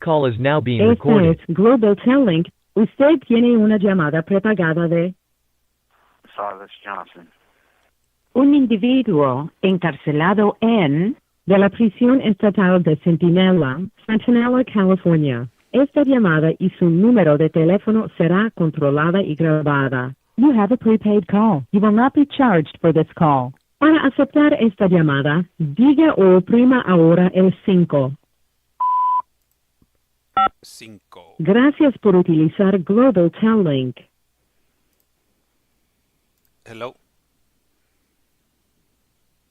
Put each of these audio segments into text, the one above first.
call is now being Este recorded. es Global Telling. Usted tiene una llamada prepagada de Silas Johnson. un individuo encarcelado en de la prisión estatal de Centinela, California. Esta llamada y su número de teléfono será controlada y grabada. You have a prepaid call. You will not be charged for this call. Para aceptar esta llamada, diga o oprima ahora el 5. 5. Gracias por utilizar Global Telling. Hello,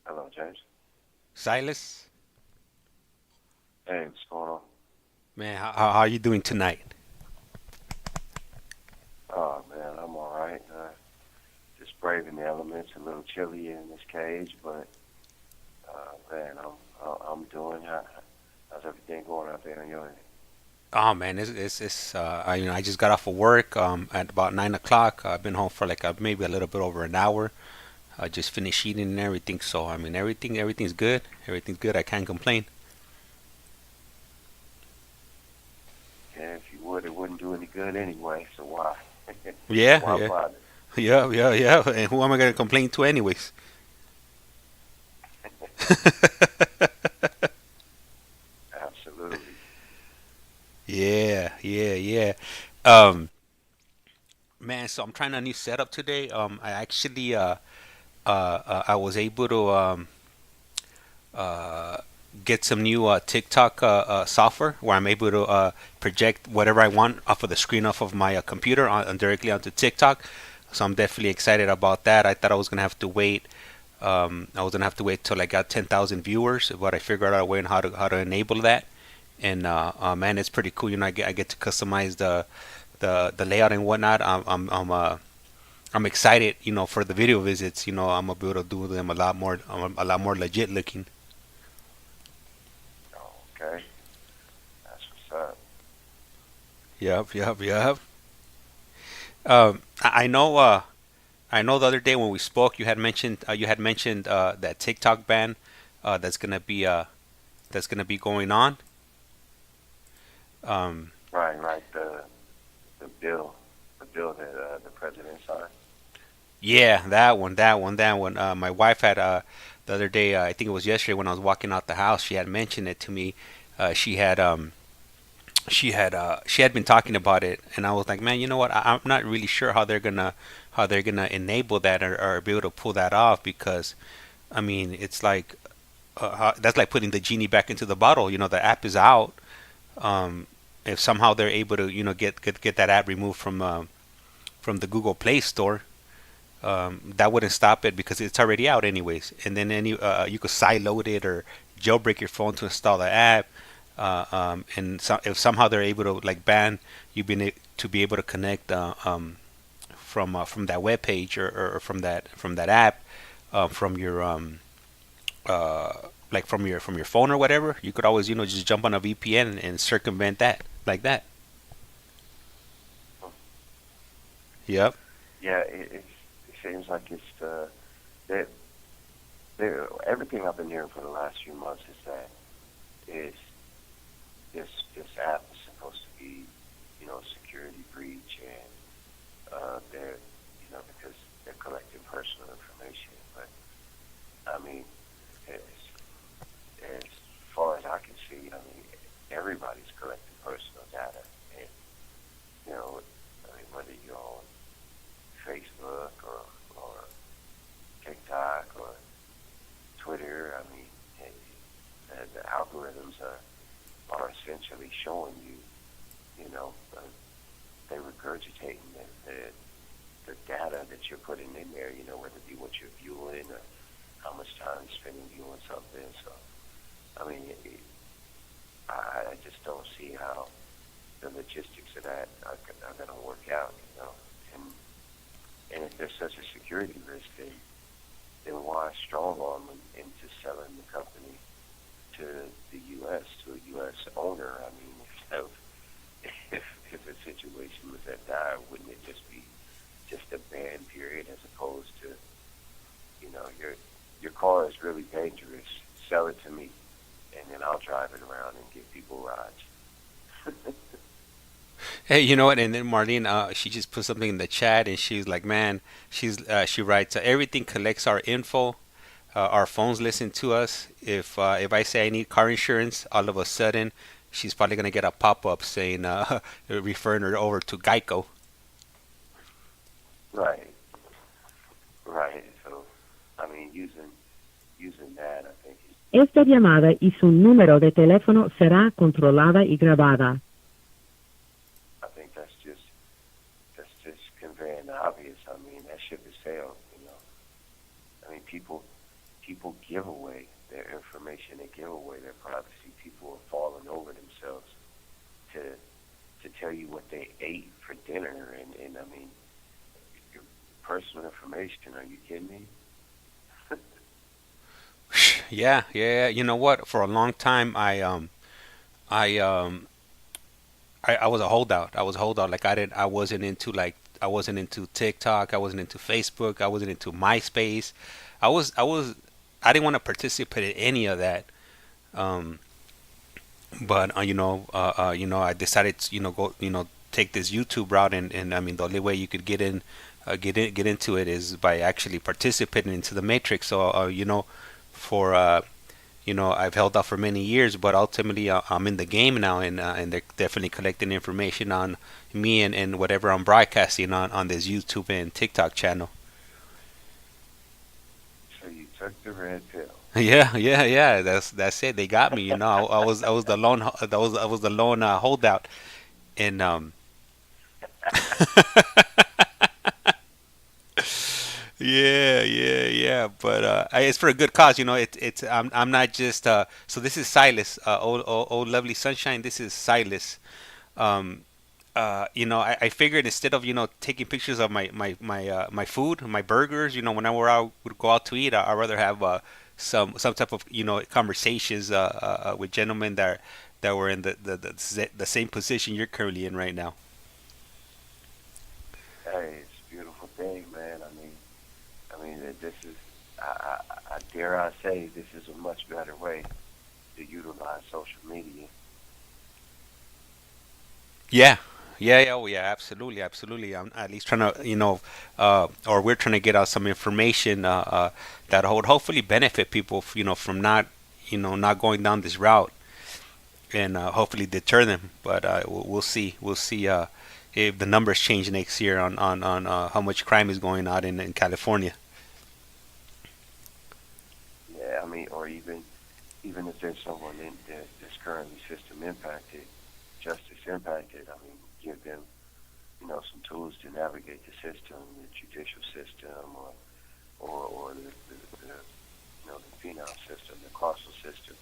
Hello, James. Silas. Hey, what's going on? Man, how are you doing tonight? Oh, man, I'm all right. Just braving the elements. A little chilly in this cage, but man, I'm doing. How's everything going out there in your end? Oh man, it's I just got off of work at about 9 o'clock. I've been home for like maybe a little bit over an hour. I just finished eating and everything, so I mean everything's good. Everything's good. I can't complain. Yeah, if you would, it wouldn't do any good anyway. So why? Yeah, Why yeah, bother? yeah. And who am I gonna complain to anyways? Absolutely. Yeah. Um, Man, so I'm trying a new setup today. I actually I was able to uh, get some new TikTok software where I'm able to project whatever I want off of the screen off of my computer directly onto TikTok. So I'm definitely excited about that. I thought I was gonna have to wait. I was gonna have to wait till I got 10,000 viewers, but I figured out a way on how to enable that. And man, it's pretty cool. I get to customize the layout and whatnot. I'm excited. For the video visits. I'm gonna be able to do them a lot more legit looking. Okay, that's what's up. Yep. I know. I know the other day when we spoke, you had mentioned that TikTok ban that's gonna be going on. Right. The bill that the president signed. Yeah, that one. My wife had the other day. I think it was yesterday when I was walking out the house. She had mentioned it to me. She had been talking about it, and I was like, man, you know what? I'm not really sure how they're gonna enable that or be able to pull that off, because I mean it's like that's like putting the genie back into the bottle. The app is out. If somehow they're able to get that app removed from the Google Play Store, that wouldn't stop it because it's already out anyways. And then you could sideload it or jailbreak your phone to install the app. If somehow they're able to like ban you to be able to connect from that web page or from that app, from your like from your phone or whatever, you could always just jump on a VPN and circumvent that like that. Yep. Yeah, it seems like it's that everything I've been hearing for the last few months is that this app is supposed to be a security breach, and they're because they're collecting personal information. But I mean, as far as I can see, I mean everybody's collecting personal data, and whether you're on Facebook or TikTok or Twitter, I mean, the algorithms are essentially showing you, they're regurgitating the data that you're putting in there, whether it be what you're viewing or how much time you're spending viewing something. So, I mean, I just don't see how the logistics of that are going to work out, And if there's such a security risk, then why strong arm them into selling the company to the U.S., to a U.S. owner? I mean, if a situation was that dire, wouldn't it just be just a ban period as opposed to, your car is really dangerous, sell it to me, and then I'll drive it around and give people rides. Hey, you know what? And then Marlene, she just put something in the chat, and she's like, "Man, she writes, everything collects our info. Our phones listen to us. If I say I need car insurance, all of a sudden, she's probably gonna get a pop up saying, referring her over to Geico." Right, right. So, I mean, using that, I think, Esta llamada y su número de teléfono será controlada y grabada. I think that's just conveying the obvious. I mean, that ship has sailed. I mean, people give away their information. They give away their privacy. People are falling over themselves to tell you what they ate for dinner, and I mean, your personal information. Are you kidding me? Yeah, yeah. You know what? For a long time, I I was a holdout. I was a holdout. Like I wasn't into I wasn't into TikTok. I wasn't into Facebook. I wasn't into MySpace. I didn't want to participate in any of that. Um, but I decided to, go, take this YouTube route, and I mean, the only way you could get into it is by actually participating into the matrix. So, for I've held off for many years, but ultimately I'm in the game now, and they're definitely collecting information on me and whatever I'm broadcasting on this YouTube and TikTok channel. So you took the red pill. Yeah, yeah, yeah. That's it. They got me. I was the lone I was the lone holdout, and yeah, yeah, yeah. But it's for a good cause. It's I'm not just so this is Silas, old lovely sunshine. This is Silas. Um, I figured instead of taking pictures of my food, my burgers, whenever I would go out to eat, I'd rather have some type of conversations with gentlemen that were in the same position you're currently in right now. Hey, it's a beautiful thing, man. This is, I dare I say, this is a much better way to utilize social media. Yeah. Yeah, yeah, oh yeah, absolutely, absolutely. I'm at least trying to, or we're trying to get out some information that would hopefully benefit people, from not going down this route, and hopefully deter them. But we'll see. We'll see if the numbers change next year on how much crime is going on in California. Yeah, I mean, or even if there's someone that's currently system impacted, justice impacted, I mean, give them, some tools to navigate the system, the judicial system, or the penal system, the carceral system,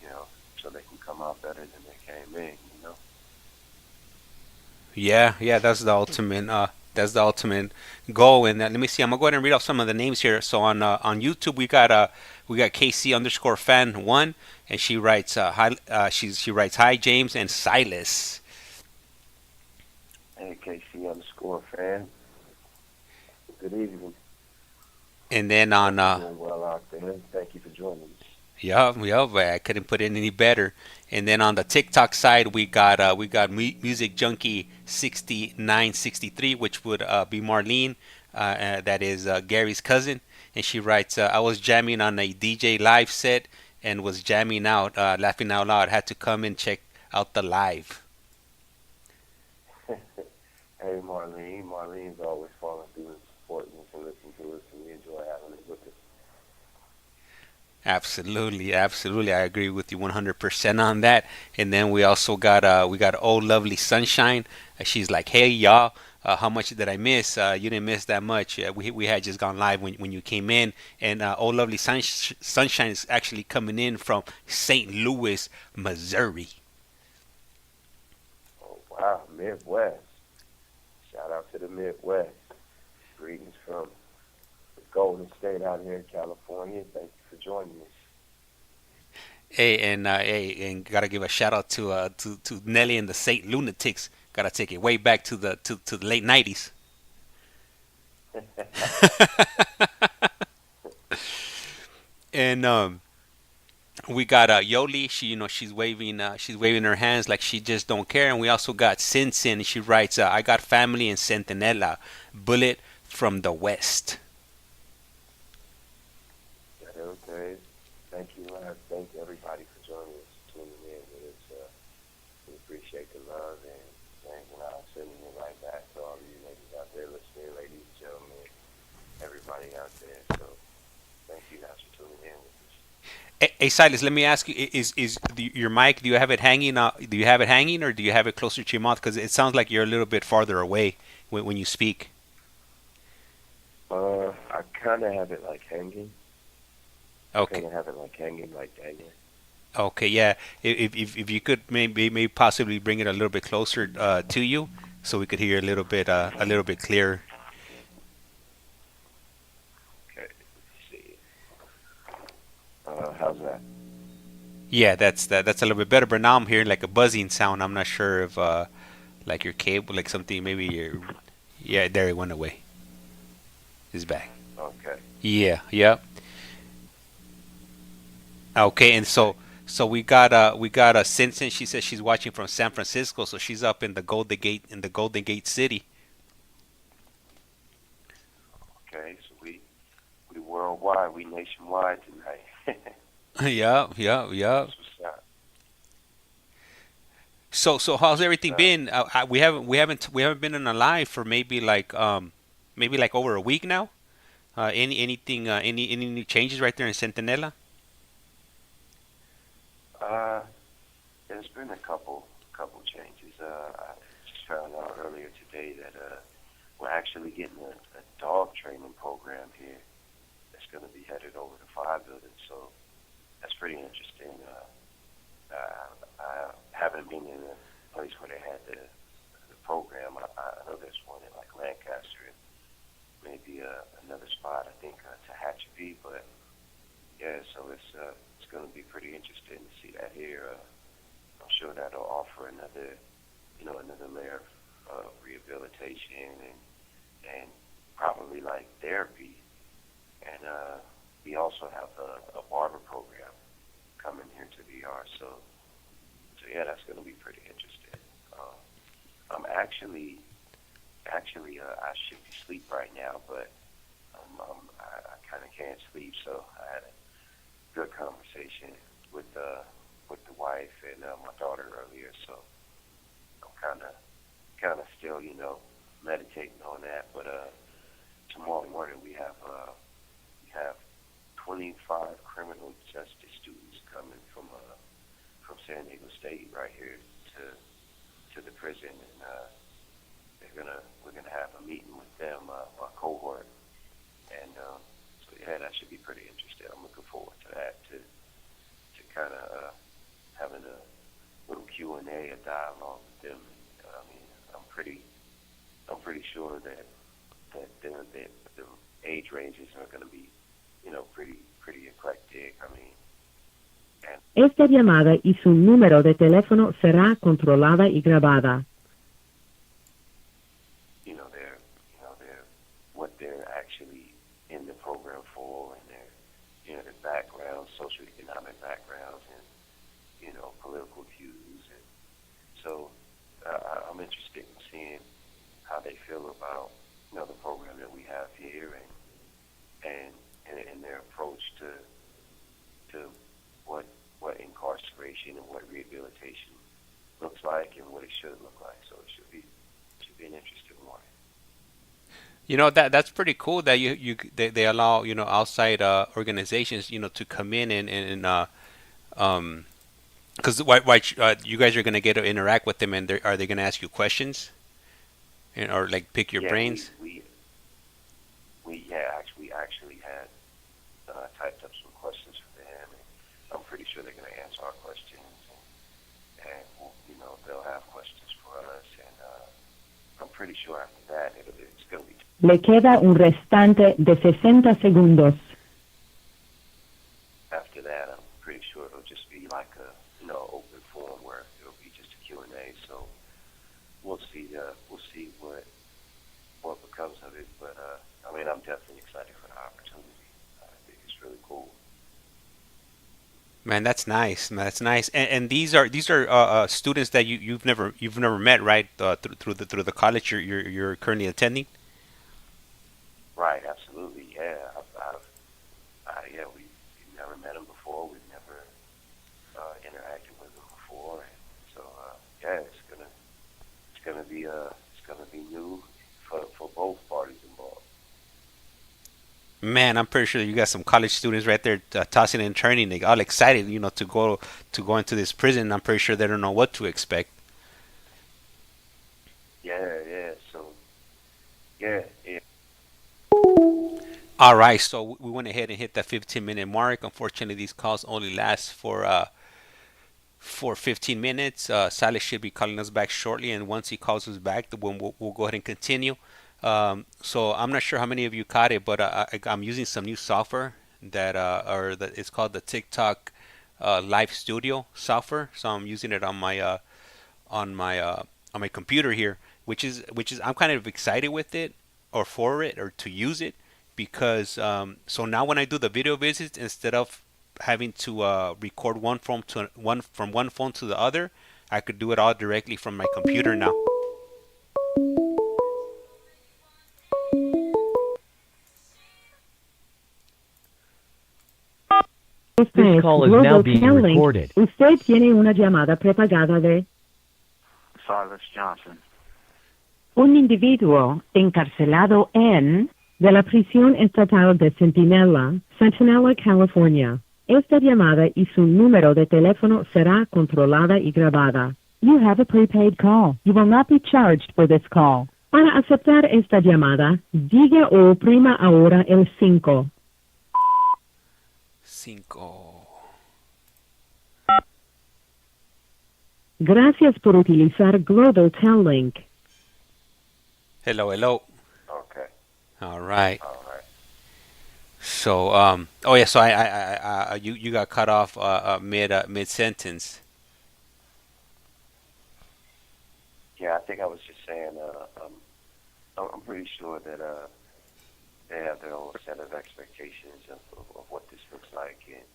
and so they can come out better than they came in. Yeah, yeah, that's the ultimate goal. And let me see. I'm gonna go ahead and read off some of the names here. So on YouTube we got KC_fan 1, and she writes hi. She writes hi James and Silas. Hey, KC_fan. Good evening. And then on Doing well out there. Thank you for joining us. yeah, yeah, I couldn't put it any better. And then on the TikTok side, we got Music Junkie 6963, which would be Marlene, that is Gary's cousin, and she writes, I was jamming on a DJ live set and was jamming out, laughing out loud. Had to come and check out the live. Hey, Marlene. Marlene's always falling through and supporting us and listening to us, and we enjoy having it with us. Absolutely, absolutely. I agree with you 100% on that. And then we got old lovely sunshine. She's like, hey y'all, how much did I miss? You didn't miss that much. We had just gone live when you came in, and old lovely sunshine is actually coming in from St. Louis, Missouri. Oh, wow, Midwest. Shout out to the Midwest. Greetings from the Golden State out here in California. Thank you for joining us. And gotta give a shout out to Nelly and the Saint Lunatics. Gotta take it way back to the late '90s. And We got Yoli. She's waving her hands like she just don't care. And we also got Sinsin. She writes, I got family in Centinela. Bullet from the West. Okay. Thank you. Thank everybody for joining us, tuning in with us. We appreciate the love and sending it right back to all of you ladies out there listening, ladies, gentlemen, everybody out there. So thank you guys for tuning in with us. Hey, Silas, let me ask you: your mic? Do you have it hanging? Do you have it hanging, or do you have it closer to your mouth? Because it sounds like you're a little bit farther away when you speak. I kind of have it like hanging. Okay. Kind of have it like hanging, like dangling. Okay, yeah. If you could maybe possibly bring it a little bit closer to you, so we could hear a little bit clearer. Okay, let's see. How's that? Yeah, that's a little bit better. But now I'm hearing like a buzzing sound. I'm not sure if like your cable, like something, maybe your, yeah, there it went away. It's back. Okay. Yeah, yeah. Okay, and so we got a Simpson. She says she's watching from San Francisco, so she's up in the Golden Gate City. Okay, so we worldwide, we nationwide tonight. Yeah, yeah, yeah. That's what's up. So how's everything been? We haven't been in a live for maybe like over a week now. Any new changes right there in Centinela? There's been a couple changes. I just found out earlier today that we're actually getting a dog training program here that's going to be headed over to Fire Building. So that's pretty interesting. I haven't been in a place where they had the program. I know there's one in like Lancaster and maybe another spot, I think Tehachapi, but yeah, so it's going to be pretty interesting to see that here. I'm sure that'll offer another layer of rehabilitation and probably like therapy. And we also have a barber program coming here to VR. So yeah, that's going to be pretty interesting. I'm actually I should be asleep right now, but I kind of can't sleep. So I had a good conversation with the wife and my daughter earlier. So I'm kind of still meditating on that. But tomorrow morning we have 25 criminal justice students coming from San Diego State right here to the prison, and we're gonna have a meeting with them, our cohort, and so yeah, that should be pretty interesting. I'm looking forward to that, to kind of having a little Q&A, a dialogue with them. I mean, I'm pretty sure that the age ranges are going to be, pretty eclectic. I mean, Esta llamada y su número de teléfono será controlada y grabada. they're what they're actually in the program for, and their backgrounds, socioeconomic backgrounds, and political views, and so I'm interested in seeing how they feel about the program that we have here, and their approach to what incarceration and what rehabilitation looks like and what it should look like. So it should be an interesting one. That's pretty cool that they allow outside organizations to come in and because you guys are going to get to interact with them, and are they going to ask you questions or like pick your brains? We actually had typed up some questions for them, and I'm pretty sure they're going to answer our questions, and they'll have questions for us, and I'm pretty sure after that it's going to be. Le queda un restante de 60 segundos. After that, I'm pretty sure it'll just be like a open forum where it'll be just a Q&A. So we'll see what becomes of it. But I mean, I'm definitely excited for the opportunity. I think it's really cool. Man, that's nice. Man, that's nice. And these are students that you've never met, right? Through the college you're currently attending. Right, absolutely, yeah. Yeah, we've never met them before. We've never interacted with them before, and so yeah, it's gonna be new for both parties involved. Man, I'm pretty sure you got some college students right there tossing and turning. They all excited, to go into this prison. I'm pretty sure they don't know what to expect. Yeah, yeah. So yeah, yeah. All right, so we went ahead and hit that 15-minute mark. Unfortunately, these calls only last for 15 minutes. Silas should be calling us back shortly, and once he calls us back, we'll go ahead and continue. So I'm not sure how many of you caught it, but I'm using some new software that it's called the TikTok Live Studio software. So I'm using it on my on my computer here, which is I'm kind of excited with it or for it or to use it because so now when I do the video visits, instead of having to record from one phone to the other, I could do it all directly from my computer now. Esta This es call is now Global being Calling. recorded. Usted tiene una llamada prepagada de Silas Johnson. un individuo encarcelado en de la prisión estatal de Centinela, California. Esta llamada y su número de teléfono será controlada y grabada. You have a prepaid call. You will not be charged for this call. Para aceptar esta llamada, diga o oprima ahora el 5. 5. Gracias por utilizar Global Tel Link. Hello, hello. Okay, All right. all right. So, oh yeah. So you got cut off mid sentence. Yeah, I think I was just saying. I'm pretty sure that they have their own set of expectations of what this looks like and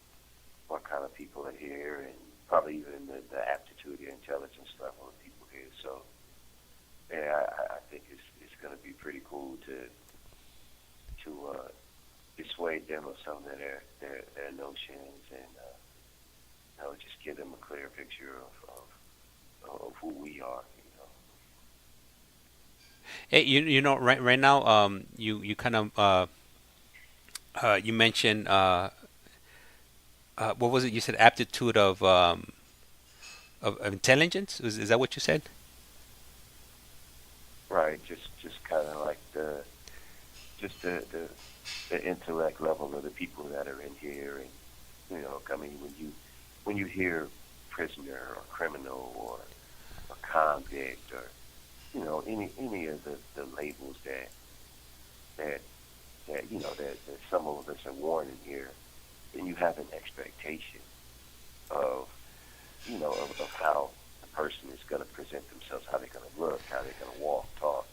what kind of people are here, and probably even the aptitude and intelligence level of people here. So, yeah, I think it's going to be pretty cool to dissuade them of some of their notions and just give them a clear picture of who we are. Hey, right now, you kind of you mentioned what was it? You said aptitude of intelligence. Is that what you said? Right, just kind of like the intellect level of the people that are in here, and I mean, when you hear prisoner or criminal or convict or any of the labels that some of us are worn in here, then you have an expectation of of how the person is going to present themselves, how they're going to look, how they're going to walk, talk,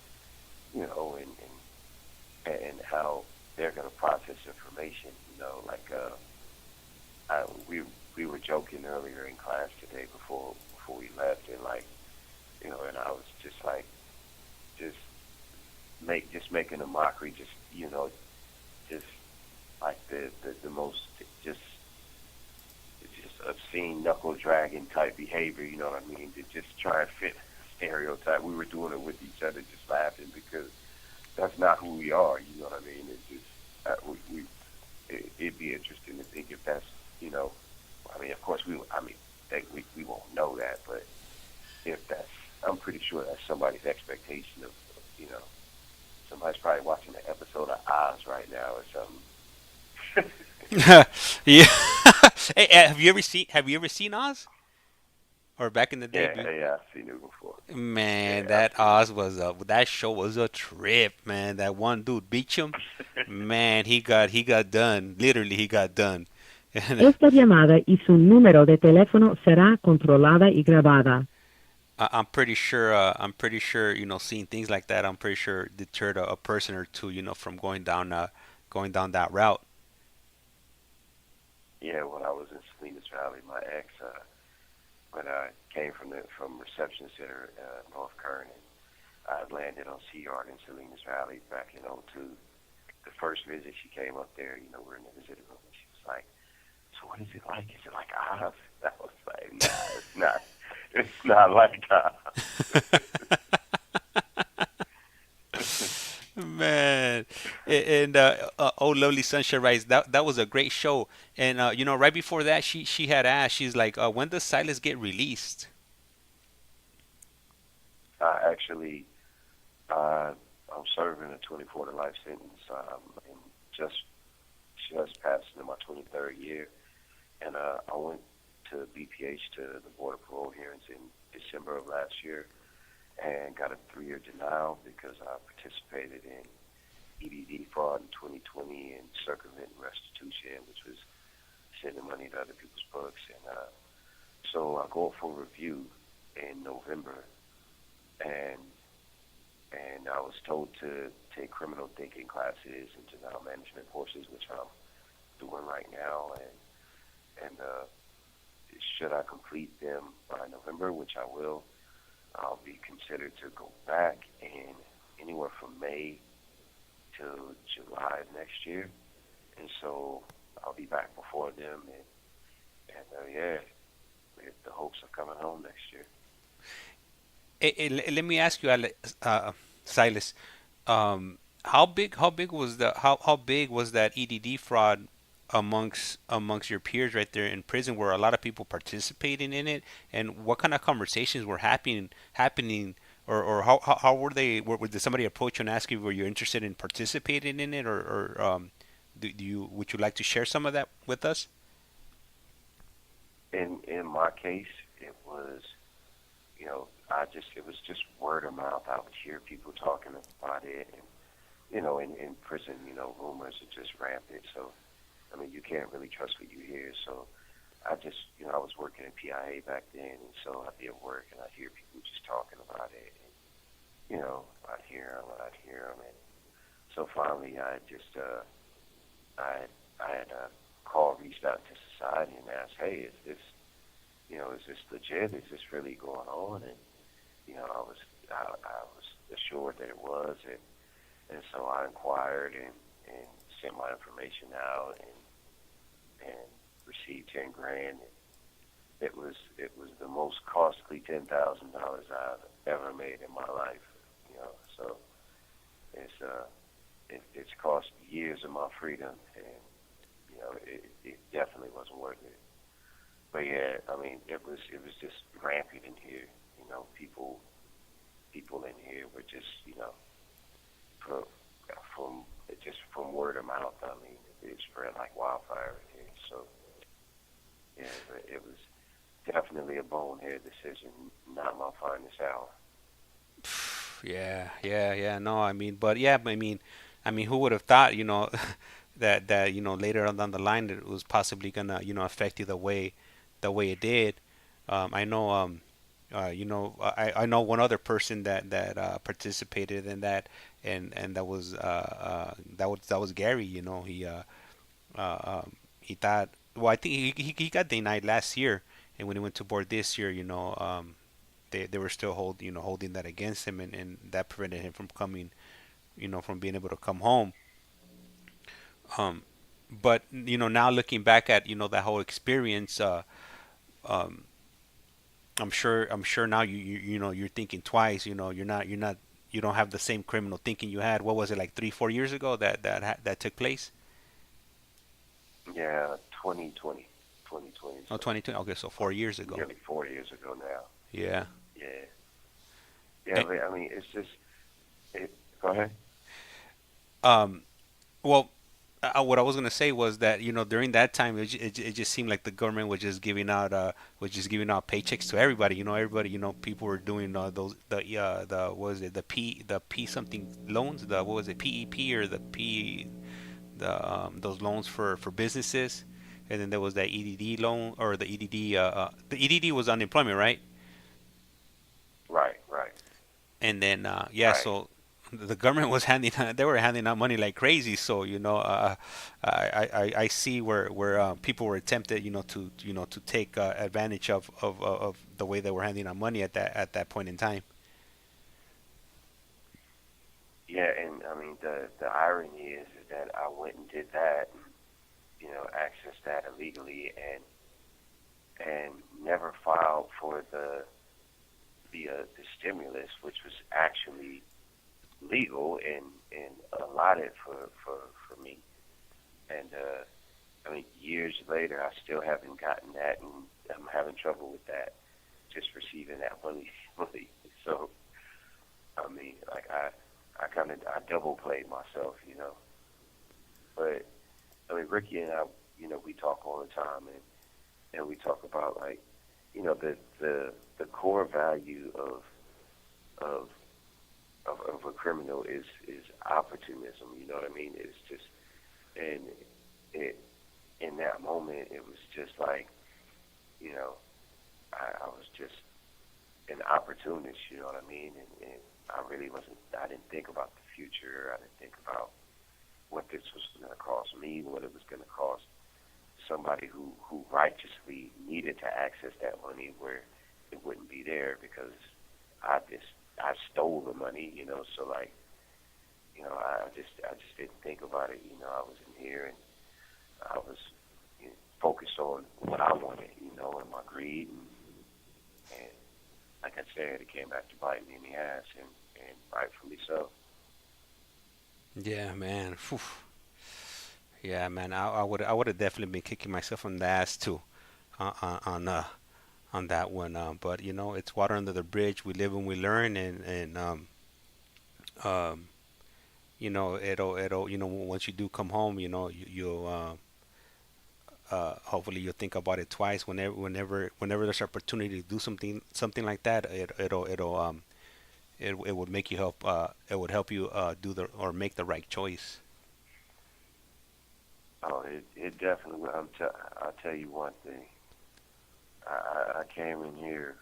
and how they're going to process information. We were joking earlier in class today before we left, and and I was just like, just making a mockery, just like the most just obscene knuckle dragging type behavior, you know what I mean? To just try and fit stereotype. We were doing it with each other, just laughing because that's not who we are. You know what I mean? It's just it'd be interesting to think if that's I mean, of course we won't know that, but if that's, I'm pretty sure that's somebody's expectation of somebody's probably watching an episode of Oz right now or something. Yeah. Hey, have you ever seen Oz? Or back in the day? Yeah, I've seen it before. Man, Yeah, that Oz was that show was a trip, man. That one dude beat him. Man, he got done. Literally, he got done. Esta llamada y su número de teléfono será controlada y grabada. I'm pretty sure. Seeing things like that, I'm pretty sure deterred a person or two, from going down that route. yeah, when I was in Salinas Valley, my ex, when I came from reception center, North Kern, and I landed on Sea Yard in Salinas Valley back in '02. The first visit, she came up there, we're in the visitor room, and she was like, so what is it like? Is it like Oz? I was like, nah, it's not like Oz. Man, and oh, Lovely Sunshine Rise. That was a great show. And right before that, she had asked. She's like, when does Silas get released? Actually, I'm serving a 24 to life sentence. And just passed into my 23rd year, and I went to BPH to the Board of Parole hearings in December of last year, and got a 3-year denial because I participated in EDD fraud in 2020 and circumventing restitution, which was sending money to other people's books. And so I go up for review in November, and I was told to take criminal thinking classes and juvenile management courses, which I'm doing right now. And should I complete them by November, which I will, I'll be considered to go back in anywhere from May to July of next year. And so I'll be back before them. And yeah, the hopes of coming home next year. Let me ask you, Silas, how big was that EDD fraud amongst your peers right there in prison? Were a lot of people participating in it, and what kind of conversations were happening, or how were they? Did somebody approach you and ask you were you interested in participating in it, or would you like to share some of that with us? In my case, it was, it was just word of mouth. I would hear people talking about it, and in prison, rumors are just rampant. So, I mean, you can't really trust what you hear. So, I just, I was working in PIA back then, and so I'd be at work and I'd hear people just talking about it. And, I'd hear them, and so finally, I just, I had a call, reached out to society and asked, hey, is this legit? Is this really going on? And I was assured that it was, and so I inquired and sent my information out and received $10,000. It was the most costly $10,000 I've ever made in my life. So it's cost years of my freedom, and it definitely wasn't worth it. But yeah, I mean, it was just rampant in here. People in here were just, from word of mouth. I mean, it spread like wildfire in here. So yeah, but it was definitely a bonehead decision, not my finest hour. Yeah. No, I mean, but yeah, I mean, who would have thought, that later on down the line that it was possibly gonna, affect you the way it did. I know, I know one other person that participated in that, and that was Gary. He thought, well, I think he got denied last year, and when he went to board this year, they were still holding that against him, and that prevented him from coming, from being able to come home. But now looking back at that whole experience, I'm sure now you're thinking twice. You don't have the same criminal thinking you had. What was it, like 3-4 years ago that took place? Yeah, 2020. Oh, 2020. Okay, so 4 years ago. Nearly 4 years ago now. Yeah. But, I mean, it's just. Go ahead. Well, what I was gonna say was that during that time it just seemed like the government was just giving out paychecks to everybody. People were doing those what was it, the P something loans, what was it, PEP or the P those loans for businesses, and then there was that EDD loan, or the EDD was unemployment, right? Right. And then right. the government was they were handing out money like crazy. So I see where people were tempted, to take advantage of the way they were handing out money at that point in time. Yeah, and I mean the irony is that I went and did that, accessed that illegally, and never filed for the stimulus, which was actually legal and allotted for me. And I mean, years later, I still haven't gotten that, and I'm having trouble with that, just receiving that money. So, I mean, like I double played myself, But I mean, Ricky and I, we talk all the time, and we talk about like, the core value of a criminal is opportunism. You know what I mean? It's just, and in that moment, it was just like, I was just an opportunist. You know what I mean? And I really wasn't. I didn't think about the future. I didn't think about what this was going to cost me, what it was going to cost somebody who righteously needed to access that money, where it wouldn't be there because I stole the money, So like, I just didn't think about it. I was in here and I was focused on what I wanted, and my greed, and like I said, it came back to bite me in the ass, and rightfully so. Yeah, man. Phew. Yeah, man. I would have definitely been kicking myself on the ass too, on that one. But it's water under the bridge. We live and we learn, and um, it'll once you do come home, you'll hopefully you'll think about it twice whenever there's opportunity to do something like that. It would make you it would help you do the or make the right choice. Oh, it definitely will. I'll tell you one thing. I came in here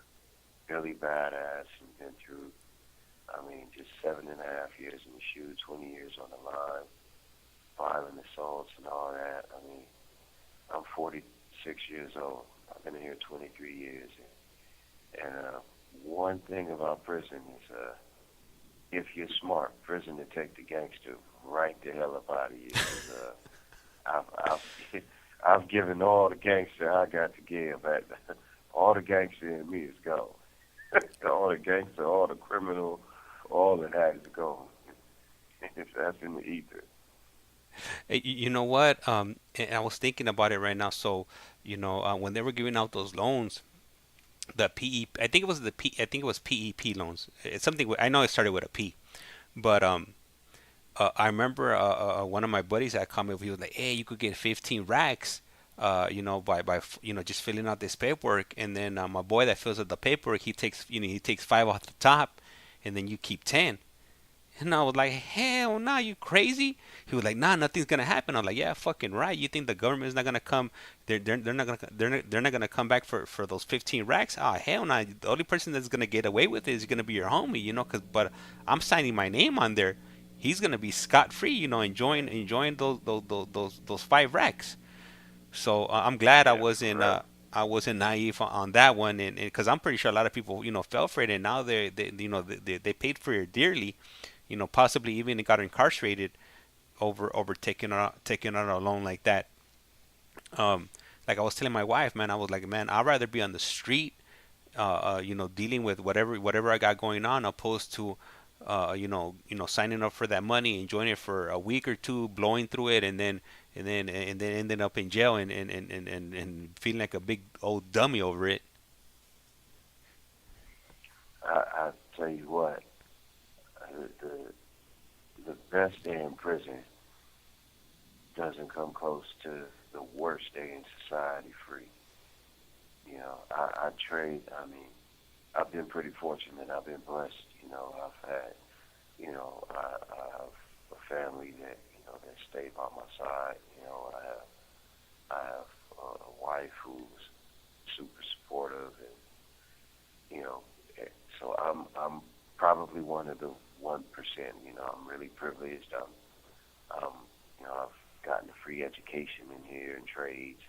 really badass and been through, I mean, just 7.5 years in the shoe, 20 years on the line, violent assaults and all that. I mean, I'm 46 years old. I've been here 23 years. And one thing about prison is, if you're smart, prison will take the gangster right the hell up out of you. 'Cause, I've given all the gangster I got to give. All the gangster in me is gone. All the gangster, all the criminal, all of that is gone. That's in the ether. Hey, you know what? And I was thinking about it right now. So, when they were giving out those loans, the PE, I think it was I think it was PEP loans. It's something I know it started with a P, but I remember one of my buddies that called me. He was like, "Hey, you could get 15 racks, by just filling out this paperwork." And then my boy that fills out the paperwork, he takes five off the top, and then you keep 10. And I was like, hell nah, you crazy? He was like, nah, nothing's gonna happen. I was like, yeah, fucking right. You think the government's not gonna come? They're not gonna come back for those 15 racks? Ah, hell nah. The only person that's gonna get away with it is gonna be your homie, but I'm signing my name on there. He's gonna be scot free, enjoying those 5 racks. So I'm glad Yeah, for real. I wasn't naive on that one, and because I'm pretty sure a lot of people fell for it, and now they paid for it dearly, possibly even got incarcerated over taking out a loan like that. Um, like I was telling my wife, man, I was like, man, I'd rather be on the street, dealing with whatever I got going on, opposed to, signing up for that money, enjoying it for a week or two, blowing through it, and then ending up in jail and feeling like a big old dummy over it. I tell you what, the best day in prison doesn't come close to the worst day in society free. I trade. I mean, I've been pretty fortunate. I've been blessed. I've had, I have a family that stayed by my side. I have a wife who's super supportive, and so I'm probably one of the 1%. I'm really privileged. I've gotten a free education in here and trades.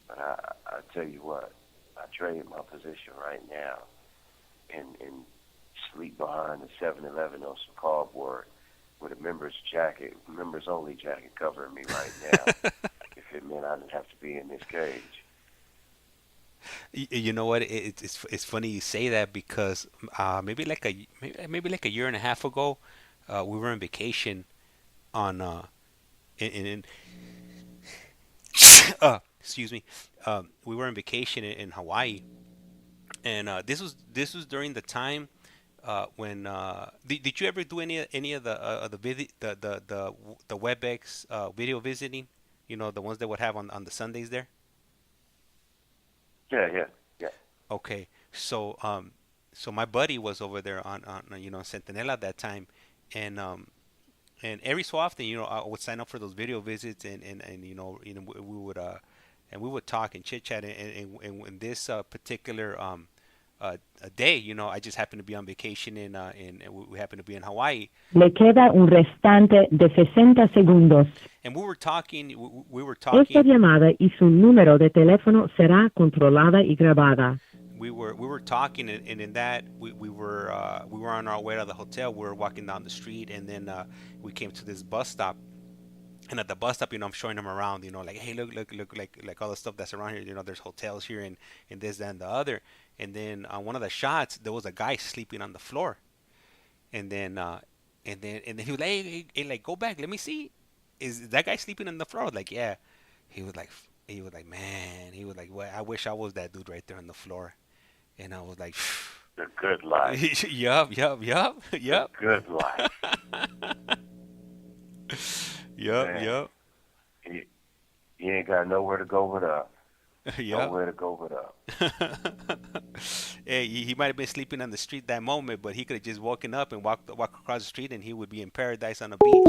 But I tell you what, I trade my position right now and sleep behind a 7-Eleven on some cardboard with a members only jacket covering me right now. If it meant I didn't have to be in this cage. You know what? It's funny you say that because maybe like a year and a half ago, we were on vacation on in excuse me, we were on vacation in Hawaii, and this was during the time when did you ever do any of the WebEx video visiting? The ones that would have on the Sundays there. Yeah. Okay, so so my buddy was over there on Centinela at that time, and every so often I would sign up for those video visits, and we would talk and chit chat, and in this particular a day, I just happened to be on vacation and we happened to be in Hawaii. Le queda un restante de 60 segundos. And we were talking. Esta llamada y su número de teléfono será controlada y grabada. We were talking, and in that we were on our way to the hotel. We were walking down the street, and then we came to this bus stop. And at the bus stop, I'm showing them around, like, hey, look, like all the stuff that's around here. There's hotels here and this, that, and the other. And then on one of the shots, there was a guy sleeping on the floor. And then he was like, hey, like, go back, let me see. Is that guy sleeping on the floor? I was like, yeah. He was like, man. He was like, well, I wish I was that dude right there on the floor. And I was like, the good life. Yup. The good life. Yup. You ain't got nowhere to go but up. Yep. Nowhere to go but up. Hey, he might have been sleeping on the street that moment, but he could have just woken up and walk across the street, and he would be in paradise on a beach.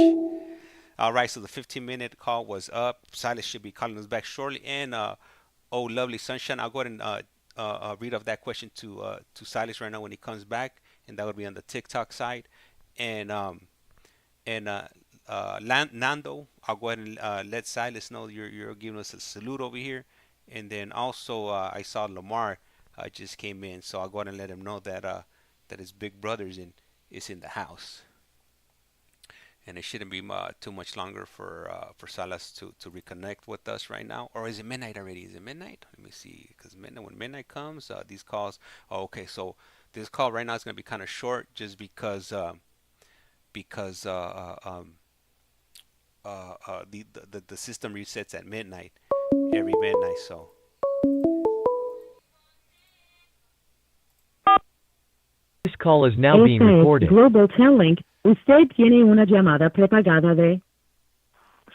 All right, so the 15-minute call was up. Silas should be calling us back shortly. And oh, lovely sunshine. I'll go ahead and read off that question to Silas right now when he comes back, and that would be on the TikTok side. And Nando, I'll go ahead and let Silas know you're giving us a salute over here. And then also I saw Lamar just came in, so I'll go ahead and let him know that that his big brother's is in the house. And it shouldn't be too much longer for Silas to reconnect with us right now. Or is it midnight already? Is it midnight? Let me see. Because when midnight comes, these calls. Oh, okay, so this call right now is going to be kind of short, just because the system resets at midnight, every midnight. So. This call is now being recorded. Global Telling. Usted tiene una llamada prepagada de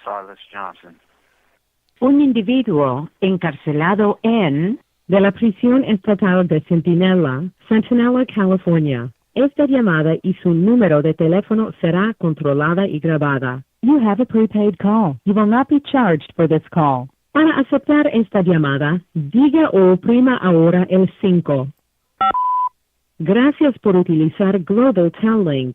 Silas Johnson. un individuo encarcelado de la prisión estatal de Centinela, California. Esta llamada y su número de teléfono será controlada y grabada. You have a prepaid call. You will not be charged for this call. Para aceptar esta llamada, diga o oprima ahora el 5. Gracias por utilizar Global Telling.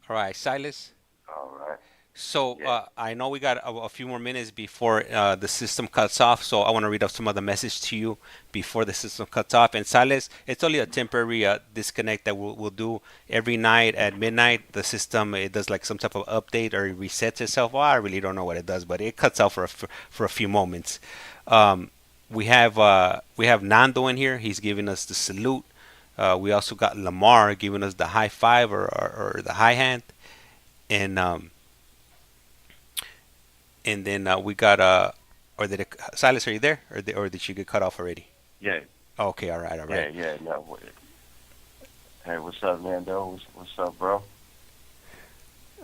All right, Silas. All right. So Yeah. I know we got a few more minutes before the system cuts off, so I want to read off some of the message to you before the system cuts off. And Silas, it's only a temporary disconnect that we'll do every night at midnight. The system, it does like some type of update or it resets itself. Well, I really don't know what it does, but it cuts off for a few moments. We have Nando in here. He's giving us the salute. We also got Lamar giving us the high five or the high hand, and then we got Silas, are you there, or did you get cut off already? Yeah. Okay, all right. Yeah. No. Hey, what's up, Nando? What's up, bro?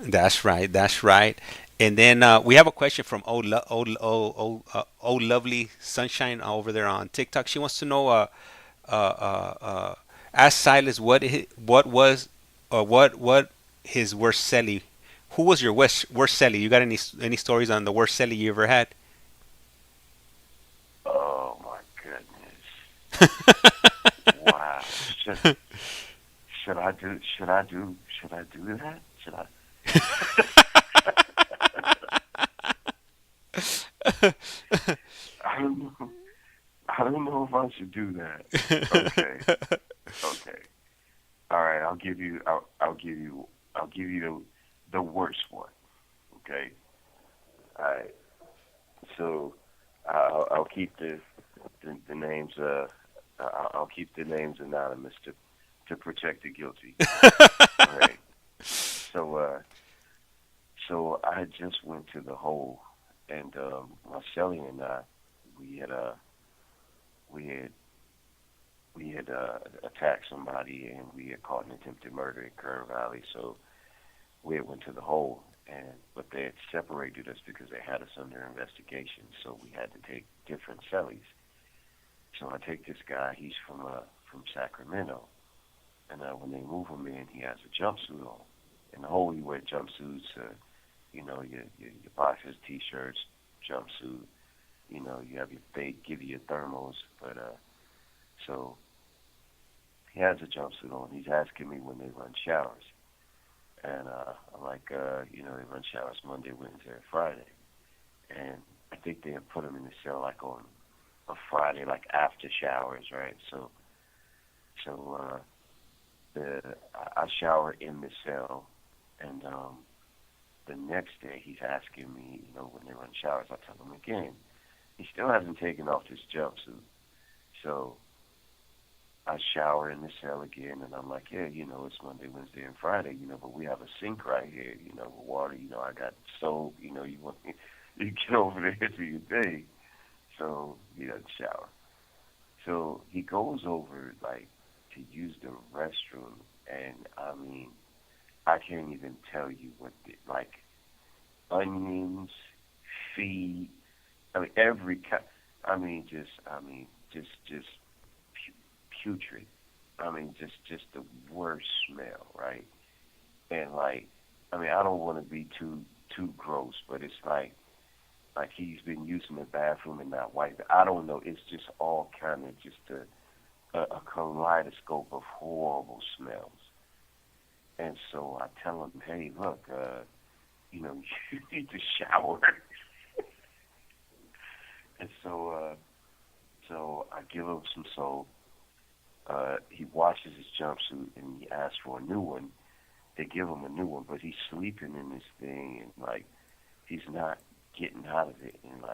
That's right. And then we have a question from lovely sunshine over there on TikTok. She wants to know, ask Silas what was his worst cellie. Who was your worst cellie? You got any stories on the worst cellie you ever had? Oh my goodness! Wow, Should I do that? Should I? I don't know. I don't know if I should do that. Okay. Okay. All right. I'll give you the worst one. Okay. All right. So I'll keep the names. I'll keep the names anonymous to protect the guilty. All right. So I just went to the hole, and Marcelli and I, we had attacked somebody, and we had caught an attempted murder in Kern Valley. So we had went to the hole, but they had separated us because they had us under investigation. So we had to take different cellies. So I take this guy. He's from Sacramento, and when they move him in, he has a jumpsuit on. In the hole, you wear jumpsuits. Your boxers, t-shirts, jumpsuit. You have they give you your thermals, but so he has a jumpsuit on. He's asking me when they run showers, and I'm like, they run showers Monday, Wednesday, and Friday, and I think they have put him in the cell like on a Friday, like after showers, right? So I shower in the cell, and the next day he's asking me, when they run showers. I tell him again. He still hasn't taken off his jumpsuit. So I shower in the cell again, and I'm like, yeah, it's Monday, Wednesday, and Friday, but we have a sink right here, with water, I got soap, you want me, you get over there to your day. So he doesn't shower. So he goes over, to use the restroom, and, I can't even tell you what, onions, feet, every kind, just putrid. Just the worst smell, right? And I don't want to be too gross, but it's like he's been using the bathroom and not wiping. I don't know. It's just all kind of just a kaleidoscope of horrible smells. And so I tell him, hey, look, you need to shower. And so I give him some soap. He washes his jumpsuit and he asks for a new one. They give him a new one, but he's sleeping in this thing and he's not getting out of it. And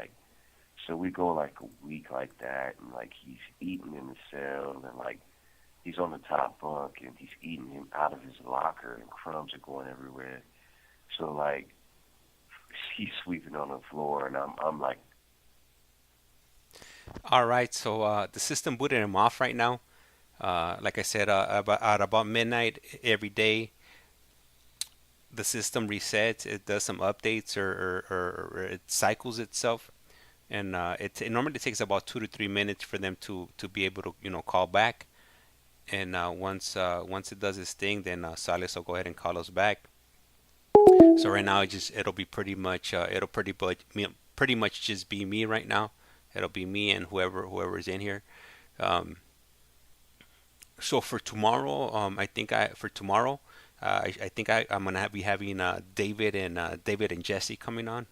so we go a week like that, and he's eating in the cell, and he's on the top bunk and he's eating him out of his locker, and crumbs are going everywhere. So he's sweeping on the floor, and I'm like. All right, so the system booted him off right now. Like I said, at about midnight every day, the system resets. It does some updates, or it cycles itself, and it normally takes about 2 to 3 minutes for them to be able to call back. And once it does its thing, then Silas will go ahead and call us back. So right now it'll be pretty much just be me right now. It'll be me and whoever's in here. So for tomorrow, I think I'm gonna be having David and Jesse coming on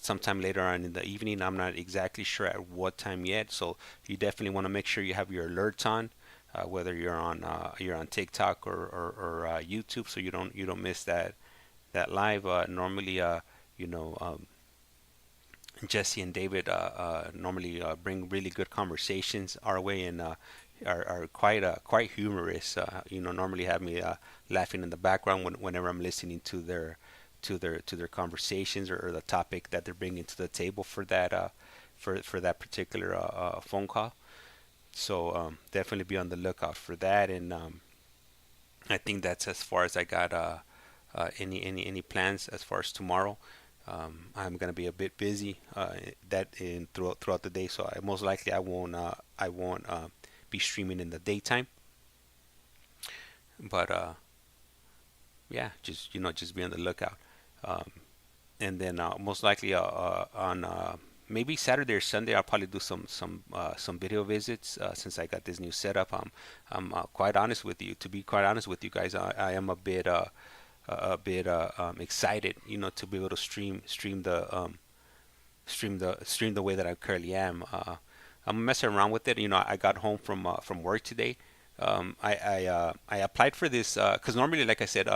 sometime later on in the evening. I'm not exactly sure at what time yet. So you definitely want to make sure you have your alerts on, whether you're on TikTok or YouTube, so you don't miss that live. Normally, Jesse and David normally bring really good conversations our way, and are quite humorous. Normally have me laughing in the background whenever I'm listening to their conversations, or the topic that they're bringing to the table for that particular phone call. So definitely be on the lookout for that. And I think that's as far as I got. Any plans as far as tomorrow? I'm gonna be a bit busy throughout the day, so most likely I won't be streaming in the daytime. But yeah, just be on the lookout. And then most likely on maybe Saturday or Sunday I'll probably do some video visits since I got this new setup. I'm quite honest with you. To be quite honest with you guys, I am a bit excited, to be able to stream the way that I currently am. I'm messing around with it. I got home from work today. I applied for this because normally, like I said,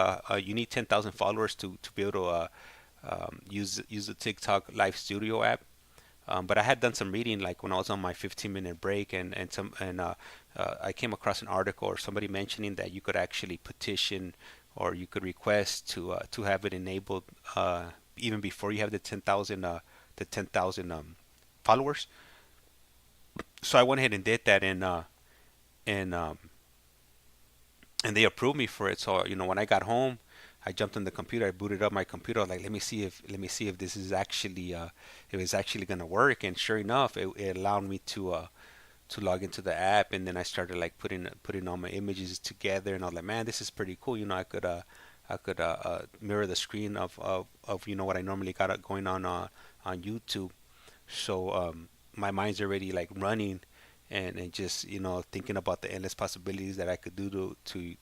you need 10,000 followers to be able to use the TikTok Live Studio app. But I had done some reading, like when I was on my 15-minute break, and I came across an article or somebody mentioning that you could actually petition or you could request to have it enabled even before you have the 10,000 followers. So I went ahead and did that, and they approved me for it. So when I got home, I jumped on the computer. I booted up my computer. I was like, let me see if this is actually if it's actually gonna work. And sure enough, it allowed me to log into the app, and then I started like putting all my images together, and I was like, man, this is pretty cool. I could mirror the screen of what I normally got going on YouTube. So my mind's already like running, and just thinking about the endless possibilities that I could do to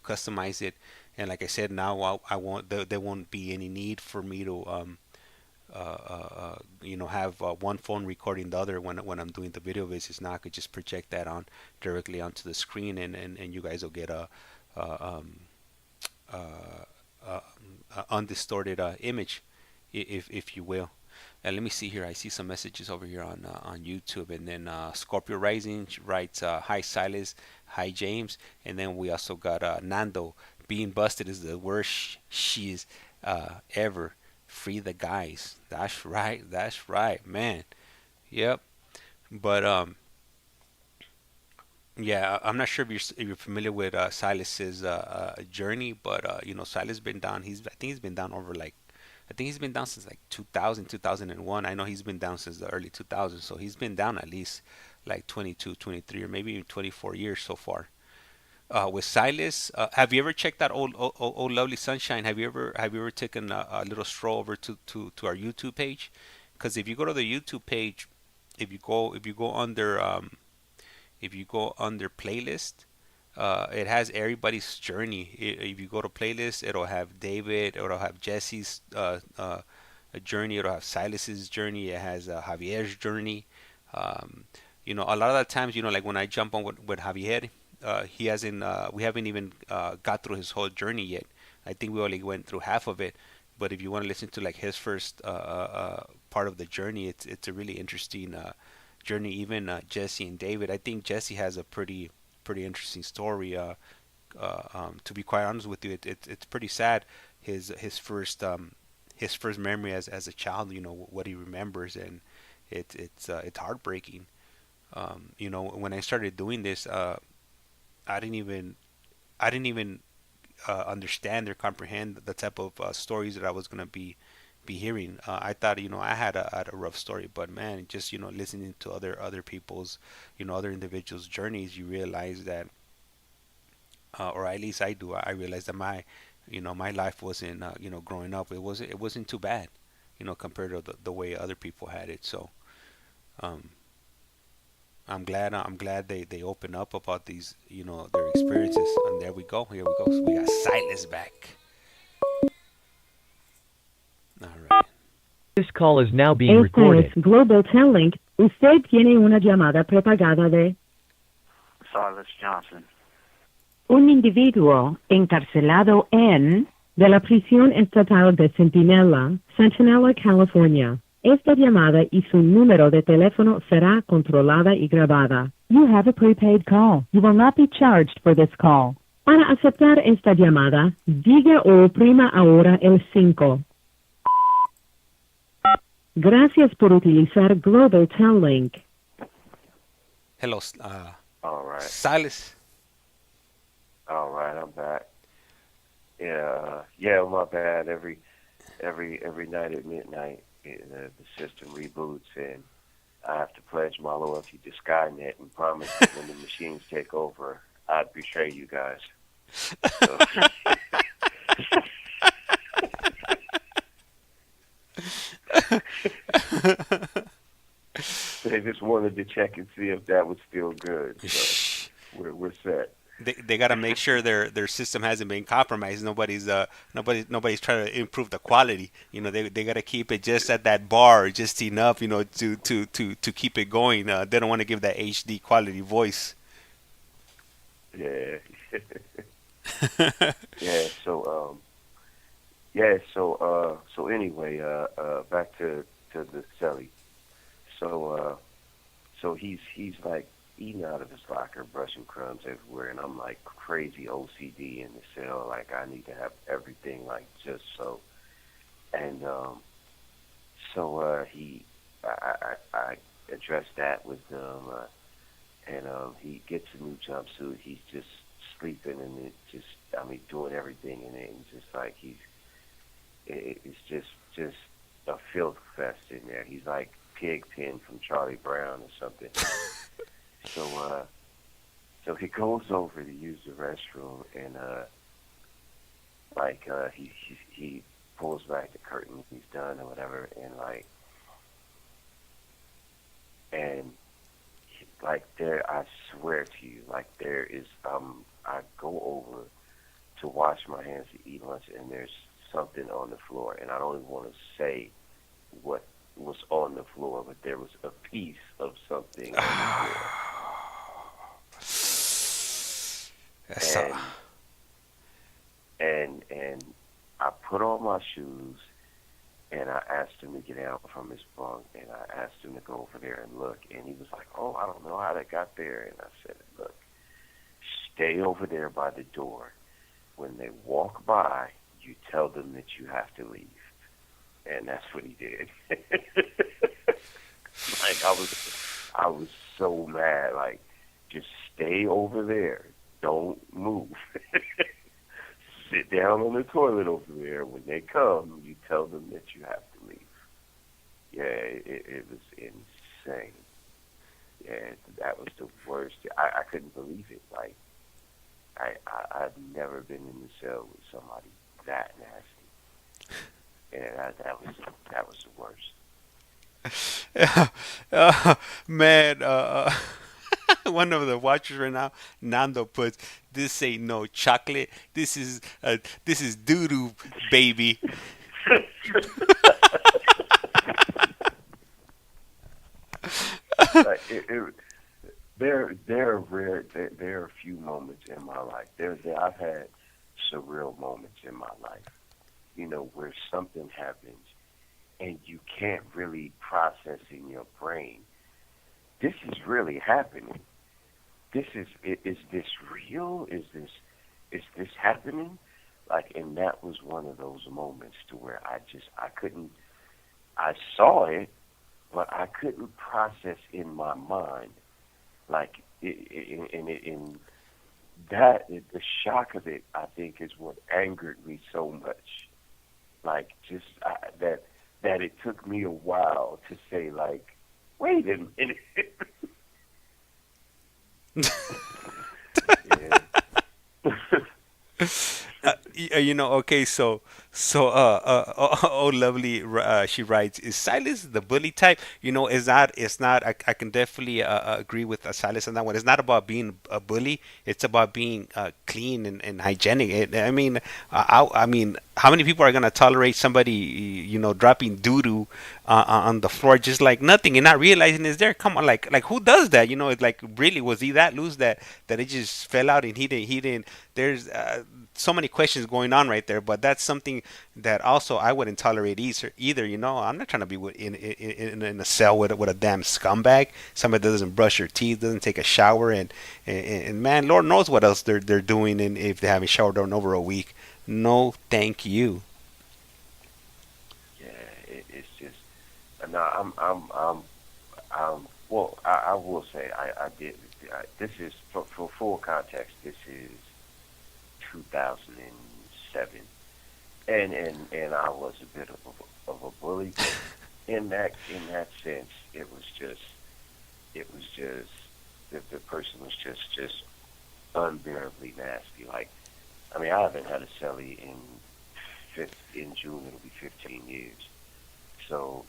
customize it. And like I said, now I won't there won't be any need for me to have one phone recording the other when I'm doing the video visits. Now I could just project that on directly onto the screen, and you guys will get a undistorted image, if you will. And let me see here. I see some messages over here on YouTube, and then Scorpio Rising writes, "Hi Silas, hi James," and then we also got Nando. Being busted is the worst she's ever. Free the guys. That's right, man. Yep. But yeah, I'm not sure if you're familiar with Silas's journey, but Silas been down. I think he's been down over like. I think he's been down since like 2000, 2001. I know he's been down since the early 2000s, so he's been down at least like 22, 23, or maybe even 24 years so far. With Silas, have you ever checked out old Lovely Sunshine? Have you ever taken a little stroll over to our YouTube page? Because if you go to the YouTube page, if you go under playlist, it has everybody's journey. If you go to playlist, it'll have David, it'll have Jesse's journey, it'll have Silas's journey, it has Javier's journey. A lot of the times, like when I jump on with Javier, he hasn't. We haven't even got through his whole journey yet. I think we only went through half of it. But if you want to listen to like his first part of the journey, it's a really interesting journey. Even Jesse and David. I think Jesse has a pretty interesting story. To be quite honest with you, it's pretty sad. His first memory as a child. What he remembers, and it's heartbreaking. When I started doing this. I didn't even understand or comprehend the type of stories that I was gonna be hearing. I thought I had a rough story, but man, just listening to other people's other individuals' journeys, you realize that, or at least I do. I realized that my life wasn't growing up. It wasn't too bad, compared to the way other people had it. So. I'm glad they open up about these, their experiences. And there we go. Here we go. So we got Silas back. All right. This call is now being Este recorded. es Global Telling. Usted tiene una llamada prepagada de Silas Johnson. un individuo encarcelado de la prisión estatal de Centinela, California. Esta llamada y su número de teléfono será controlada y grabada. You have a prepaid call. You will not be charged for this call. Para aceptar esta llamada, diga o oprima ahora el 5. Gracias por utilizar Global Tel-Link. Hello, All right. Silas. All right, I'm back. Yeah, my bad. Every night at midnight, the system reboots, and I have to pledge my loyalty to Skynet and promise that when the machines take over, I'd betray you guys. So. They just wanted to check and see if that was still good. So we're set. They got to make sure their system hasn't been compromised. Nobody's trying to improve the quality. They got to keep it just at that bar, just enough, to keep it going. They don't want to give that HD quality voice. Yeah. So anyway, back to the celly. So he's like eating out of his locker, brushing crumbs everywhere, and I'm like crazy OCD in the cell. Like I need to have everything like just so. And I addressed that with him, and he gets a new jumpsuit. He's just sleeping and doing everything in it, and just like it's just a filth fest in there. He's like Pigpen from Charlie Brown or something. So he goes over to use the restroom, and he pulls back the curtain. He's done or whatever, and there, I swear to you, like there is, I go over to wash my hands to eat lunch, and there's something on the floor, and I don't even want to say what was on the floor, but there was a piece of something on the floor. And I put on my shoes, and I asked him to get out from his bunk, and I asked him to go over there and look, and he was like, "Oh, I don't know how that got there." And I said, "Look, stay over there by the door. When they walk by, you tell them that you have to leave." And that's what he did. Like I was so mad. Like, just stay over there. Don't move. Sit down on the toilet over there. When they come, you tell them that you have to leave. Yeah, it was insane. Yeah, that was the worst. I couldn't believe it. Like, I've never been in the cell with somebody that nasty. Yeah, that was the worst. Man, one of the watchers right now, Nando puts, "This ain't no chocolate. This is doo doo, baby." There are a few moments in my life. I've had surreal moments in my life. Where something happens and you can't really process in your brain, this is really happening. Is this real? Is this happening? Like, and that was one of those moments to where I saw it, but I couldn't process in my mind, like, in that, the shock of it, I think, is what angered me so much. Like, just that it took me a while to say, like, wait a minute. Okay, so oh, lovely, she writes, "Is Silas the bully type?" It's not. I can definitely agree with Silas on that one. It's not about being a bully. It's about being clean and hygienic. I mean, how many people are gonna tolerate somebody, dropping doo doo on the floor just like nothing and not realizing it's there? Come on, like who does that? It's like, really, was he that loose that it just fell out and he didn't? There's so many questions going on right there, but that's something that also I wouldn't tolerate either. I'm not trying to be in a cell with a damn scumbag, somebody that doesn't brush their teeth, doesn't take a shower, and man, Lord knows what else they're doing, and if they haven't showered in over a week. No, thank you. Yeah, it's just no. Well, I will say I did. This is for full context. This is 2007, and I was a bit of a bully. In that sense, it was just the person was just unbearably nasty. Like, I haven't had a cellie in June. It'll be 15 years. So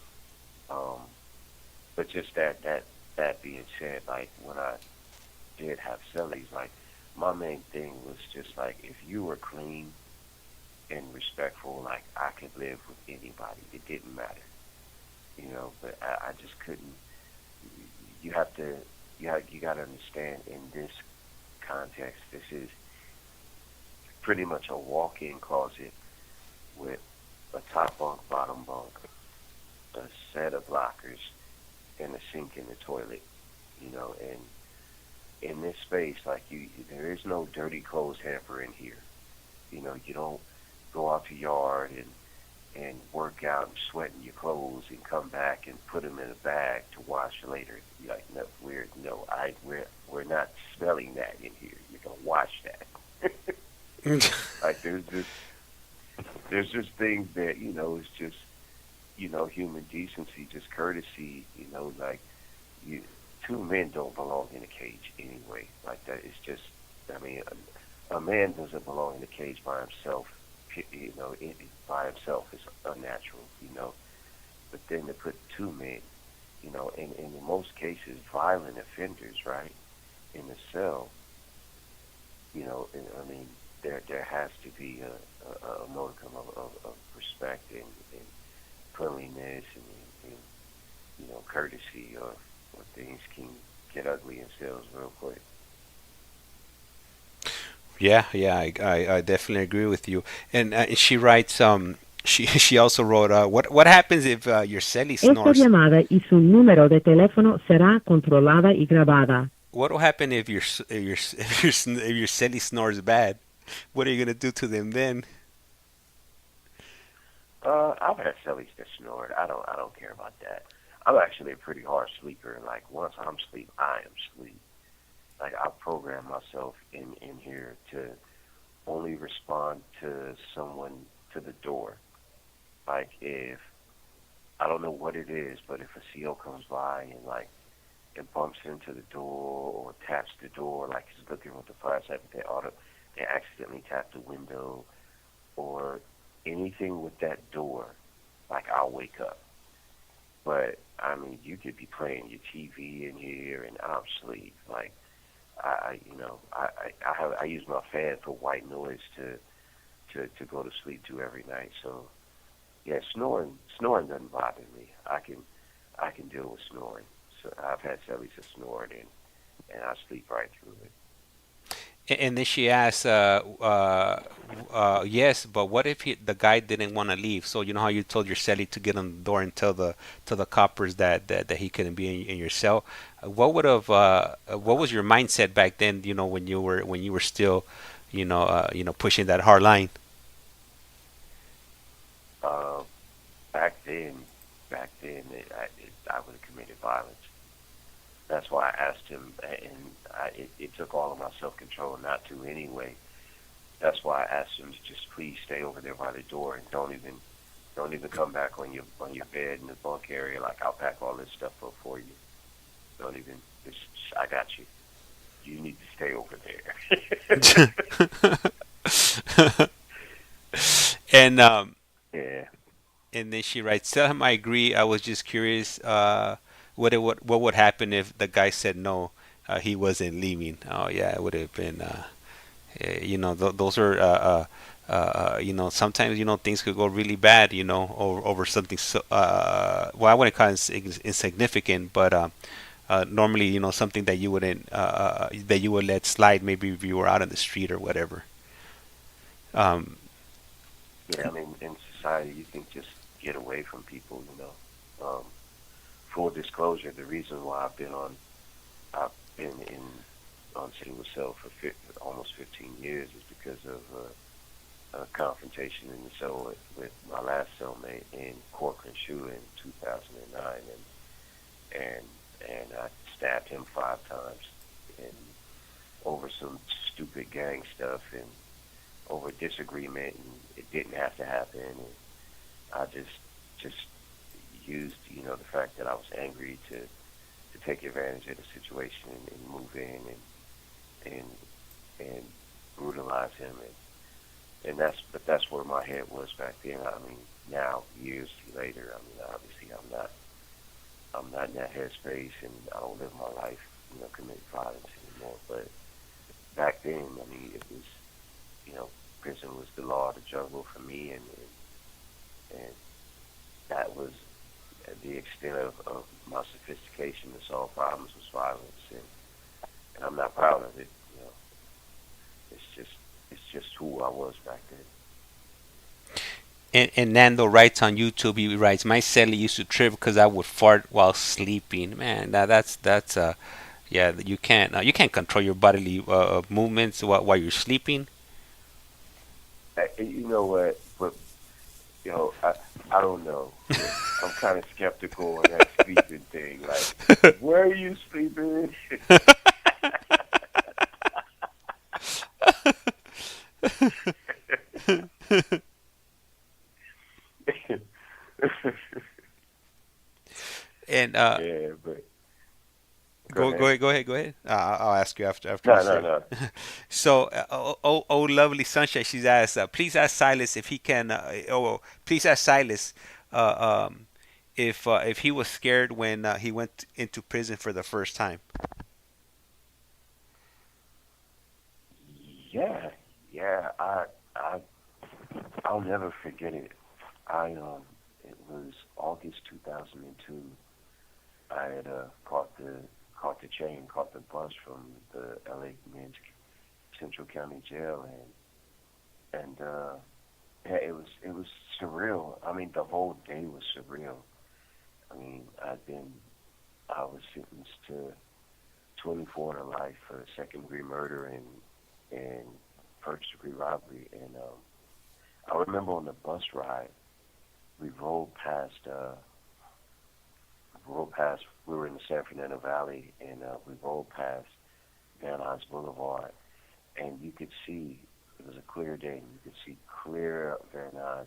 But just that being said, like when I did have cellies, like my main thing was just like if you were clean and respectful, like I could live with anybody. It didn't matter, But I just couldn't. You have to. You got to understand in this context, this is pretty much a walk-in closet with a top bunk, bottom bunk, a set of lockers, and a sink in the toilet, and in this space, like there is no dirty clothes hamper in here. You don't go out to your yard and work out and sweat in your clothes and come back and put them in a bag to wash later. You're like, no, we're not smelling that in here. You're gonna wash that. Like there's just things that it's just human decency, just courtesy. Like two men don't belong in a cage anyway. Like that is just. I mean, a man doesn't belong in a cage by himself. By himself is unnatural. But then to put two men, and in most cases, violent offenders, right, in a cell. I mean, there has to be a modicum of respect and cleanliness and courtesy, or things can get ugly in cells real quick. Yeah, I definitely agree with you. And she writes, she also wrote, what happens if your celly Esta snores? llamada y su número de teléfono será controlada y grabada. What will happen if your celly snores bad? What are you gonna do to them then? I've had cellies that snored. I don't care about that. I'm actually a pretty hard sleeper. Like once I'm asleep, I am asleep. Like I program myself in here to only respond to someone to the door. Like if I don't know what it is, but if a CO comes by and bumps into the door or taps the door, like he's looking with the flashlight, but they accidentally tap the window or anything with that door, like I'll wake up. But I mean, you could be playing your TV in here and I'm asleep. Like I use my fan for white noise to go to sleep to every night. So yeah, snoring doesn't bother me. I can deal with snoring. So I've had cellies that snored and I sleep right through it. And then she asks, yes, but what if the guy didn't want to leave? So you know how you told your celly to get on the door and tell the coppers that he couldn't be in your cell. What was your mindset back then? When you were still, pushing that hard line. Back then, I would have committed violence. That's why I asked him, and it took all of my self-control not to anyway. That's why I asked him to just please stay over there by the door and don't even come back on your bed in the bunk area. Like I'll pack all this stuff up for you. Don't even. I got you. You need to stay over there. And Yeah. And then she writes, "Tell him I agree. I was just curious. What would happen if the guy said no? He wasn't leaving. Oh yeah, it would have been. Those are. Sometimes things could go really bad. Over something. So, well, I wouldn't call it insignificant, but normally, something that you wouldn't that you would let slide. Maybe if you were out on the street or whatever. Yeah, I mean, in society, you can just get away from people. Full disclosure: the reason why I've been on single cell for almost 15 years is because of a confrontation in the cell with my last cellmate in Corcoran Shoe in 2009, and I stabbed him 5 times, and over some stupid gang stuff and over disagreement, and it didn't have to happen, and I just used the fact that I was angry to take advantage of the situation and move in and brutalize him, and that's where my head was back then. I mean, now years later, I mean, obviously I'm I'm not in that headspace, and I don't live my life, committing violence anymore. But back then, I mean, it was, prison was the law of the jungle for me, and that was the extent of my sophistication to solve problems was violence, and I'm not proud of it. It's just who I was back then. And Nando writes on YouTube. He writes, "My celly used to trip because I would fart while sleeping." Man, that's yeah. You can't control your bodily movements while you're sleeping. You know what? But I don't know. I'm kind of skeptical on that sleeping thing. Like, where are you sleeping? And yeah, but go ahead. I'll ask you after. No. So, lovely sunshine. She's asked, please ask Silas if he can. Please ask Silas if he was scared when he went into prison for the first time. Yeah. I'll never forget it. It was August 2002. I had caught the bus from the LA Men's Central County Jail, and yeah, it was surreal. I mean, the whole day was surreal. I mean, I was sentenced to 24 to life for second-degree murder and first-degree robbery, and I remember on the bus ride, we rolled past. We were in the San Fernando Valley, and we rolled past Van Nuys Boulevard, and you could see it was a clear day. You could see clear Van Nuys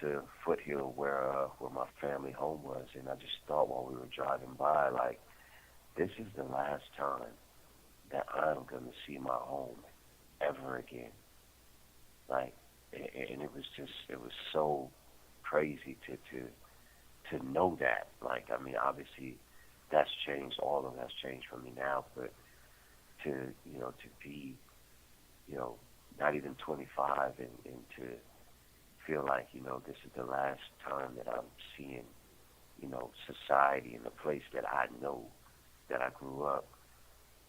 to Foothill, where my family home was, and I just thought while we were driving by, like, this is the last time that I'm going to see my home ever again. Like, and it was so crazy to know that. Like, I mean, obviously that's changed, all of that's changed for me now, but to be, not even 25 and to feel like, this is the last time that I'm seeing, society in the place that I know that I grew up.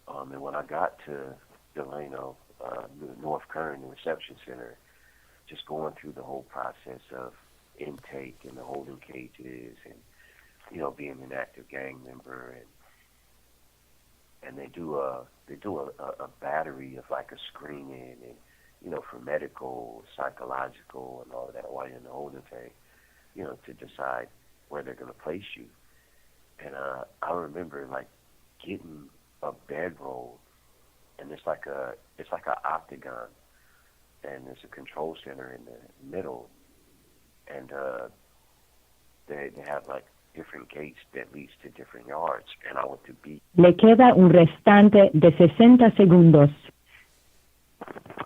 And when I got to Delano, North Kern, the reception center, just going through the whole process of intake and the holding cages and, being an active gang member, and they do a battery of like a screening and, for medical, psychological and all of that while you're in the holding tank, to decide where they're going to place you. And I remember like getting a bedroll, and it's like a octagon, and there's a control center in the middle, and they have like different gates that leads to different yards, and I went to B. Le queda un restante de 60 segundos.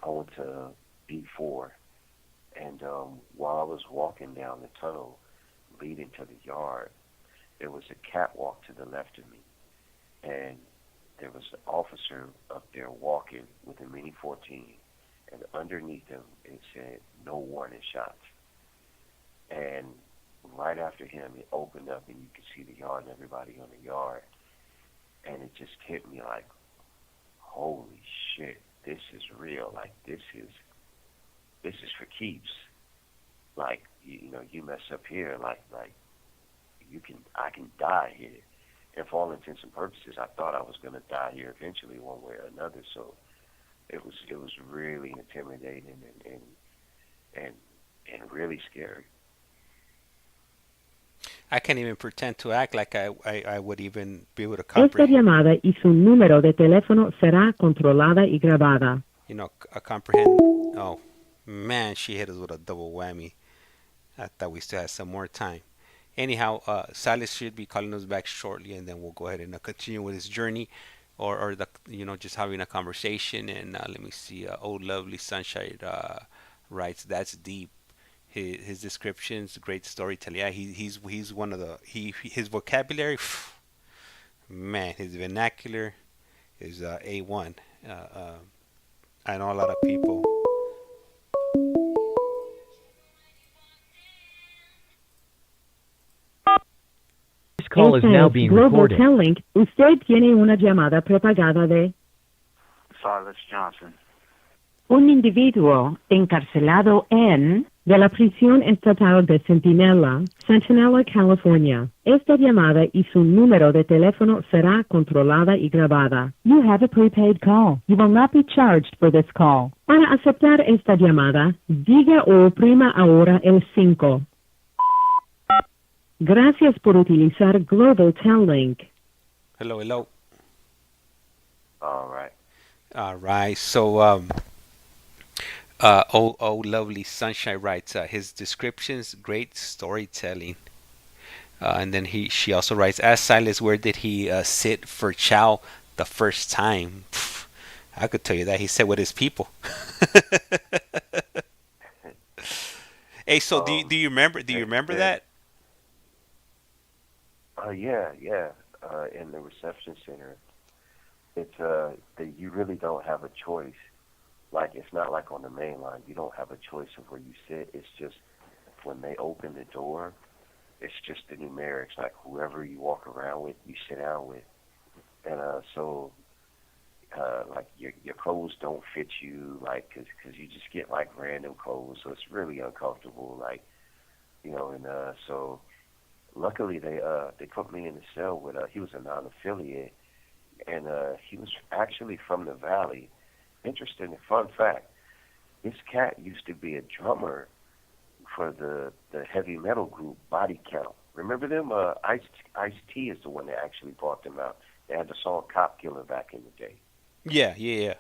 I went to B4, and while I was walking down the tunnel leading to the yard, there was a catwalk to the left of me, and there was an officer up there walking with a Mini 14, and underneath him it said, "No warning shots." And right after him, it opened up, and you could see the yard and everybody on the yard, and it just hit me like, holy shit, this is real. Like, this is for keeps. Like, you mess up here, like I can die here. And for all intents and purposes, I thought I was going to die here eventually, one way or another. So it was really intimidating and really scary. I can't even pretend to act like I would even be able to Esta comprehend. llamada y su número de teléfono será controlada y grabada. Comprehend. Oh, man, she hit us with a double whammy. I thought we still had some more time. Anyhow, Silas should be calling us back shortly, and then we'll go ahead and continue with his journey, or just having a conversation. And let me see. Old Lovely Sunshine writes, "That's deep." his descriptions, great storytelling. Yeah, he's one of the his vocabulary, man, his vernacular is A1. Uh, uh, I know a lot of people. This call is Esta now es being Global recorded. Telling. Usted tiene una llamada prepagada de Silas Johnson. un individuo encarcelado en de la prisión estatal de Centinela, California. Esta llamada y su número de teléfono será controlada y grabada. You have a prepaid call. You will not be charged for this call. Para aceptar esta llamada, diga o oprima ahora el 5. Gracias por utilizar Global Telling. Hello, hello. All right. All right. So, lovely sunshine writes his descriptions, great storytelling. And then she also writes, ask Silas where did he sit for chow the first time. Pff, I could tell you that he sat with his people. Hey, so do you remember that? Yeah. In the reception center, it's that you really don't have a choice. Like, it's not like on the main line. You don't have a choice of where you sit. It's just when they open the door, it's just the numerics. Like, whoever you walk around with, you sit down with. And like, your clothes don't fit you, like, cause you just get, like, random clothes. So it's really uncomfortable, like, and so luckily they put me in the cell with, he was a non-affiliate, and he was actually from the Valley. Interesting fun fact, this cat used to be a drummer for the heavy metal group Body Count. Remember them? Ice-T is the one that actually brought them out. They had the song Cop Killer back in the day. Yeah. Yeah,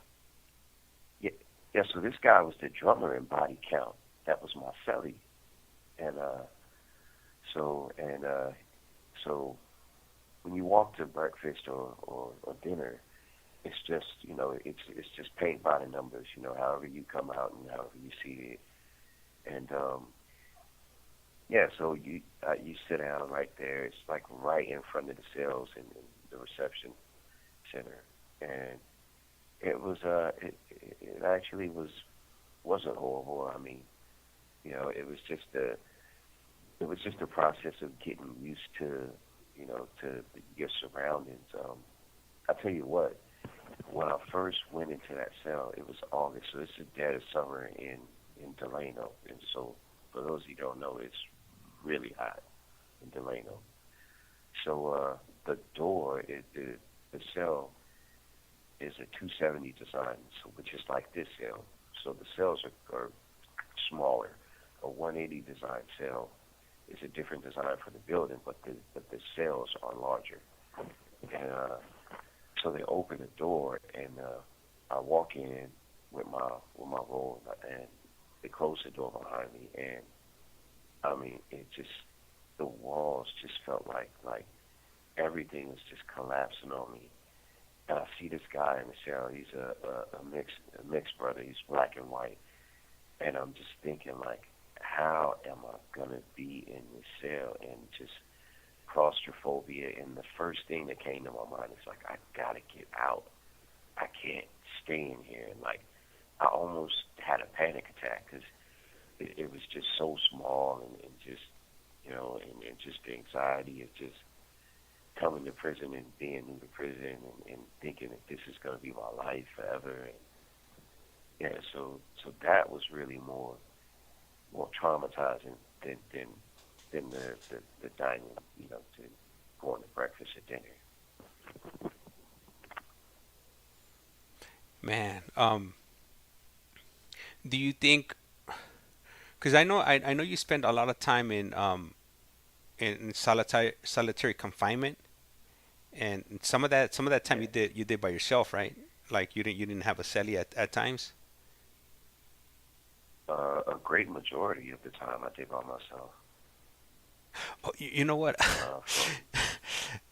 so this guy was the drummer in Body Count. That was my cellie. And so when you walk to breakfast or dinner, it's just, it's just paint by the numbers, however you come out and however you see it. And so you sit down right there. It's like right in front of the cells in the reception center. And it was it actually wasn't horrible. I mean, it was just a process of getting used to to your surroundings. I tell you what, when I first went into that cell, it was August, so it's the dead of summer in Delano, and so for those of you who don't know, it's really hot in Delano. So the door, the cell is a 270 design, so which is like this cell. So the cells are smaller. A 180 design cell is a different design for the building, but the cells are larger. And so they open the door, and I walk in with my roll, and they close the door behind me, and I mean, the walls just felt like everything was just collapsing on me. And I see this guy in the cell. He's a mixed brother. He's black and white. And I'm just thinking, like, how am I gonna be in this cell? And just claustrophobia. And the first thing that came to my mind is like, I gotta get out. I can't stay in here. And like, I almost had a panic attack because it was just so small, and just and just the anxiety of just coming to prison and being in the prison and thinking that this is going to be my life forever. And yeah, so that was really more traumatizing than the dining, to going to breakfast or dinner. Man, do you think? Because I know you spend a lot of time in solitary confinement, and some of that time you did by yourself, right? Like you didn't have a cellie at times. A great majority of the time I did by myself. Oh, you know what?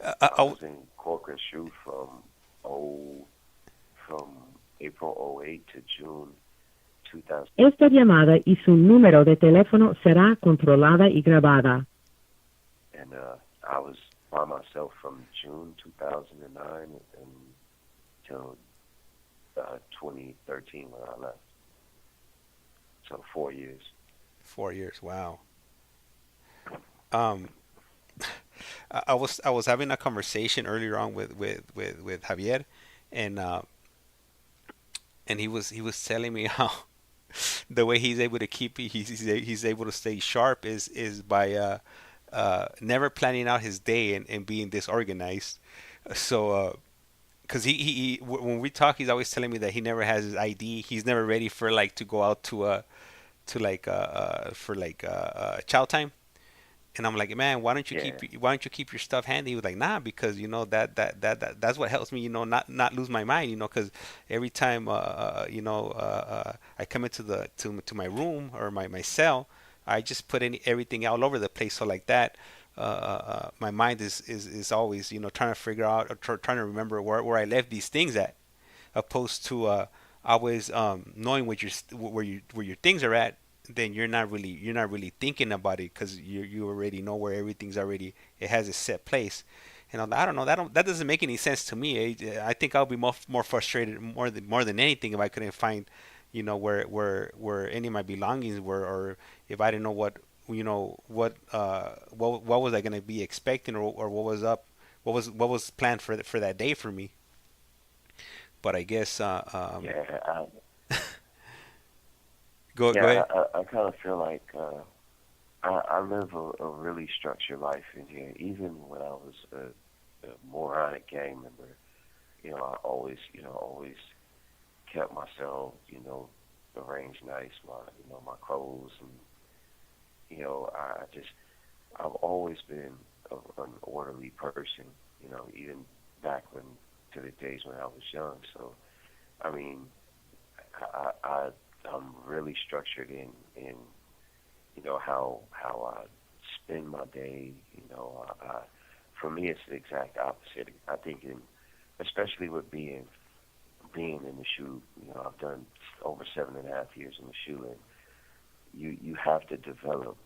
I was in Corcoran Shoot from April 08 to June 2000. Esta llamada y su número de teléfono será controlada y grabada. And I was by myself from June 2009 until 2013 when I left. So 4 years. 4 years. Wow. Um, I was having a conversation earlier on with Javier, and he was telling me how the way he's able to he's able to stay sharp is by never planning out his day and being disorganized. So because when we talk, he's always telling me that he never has his ID. He's never ready for like to go out to like for like chow time. And I'm like, man, Yeah. why don't you keep your stuff handy? He was like, nah, because that's what helps me, not lose my mind, because every time I come into the to my room or my cell, I just put everything all over the place. So like that, my mind is always trying to figure out or trying to remember where I left these things at, opposed to always knowing where your things are at. Then you're not really thinking about it because you already know where everything's already. It has a set place. And I don't know, that doesn't make any sense to me. I think I'll be more frustrated more than anything if I couldn't find where any of my belongings were, or if I didn't know what was I going to be expecting, or what was planned for that day for me. But I guess Yeah, go ahead. I kind of feel like I live a really structured life in here. Even when I was a moronic gang member, I always kept myself, arranged nice, my clothes, and I've always been an orderly person, even back to the days when I was young. So, I mean, I'm really structured in how I spend my day. For me, it's the exact opposite. I think, especially with being in the shoe, I've done over 7.5 years in the shoe, and you have to develop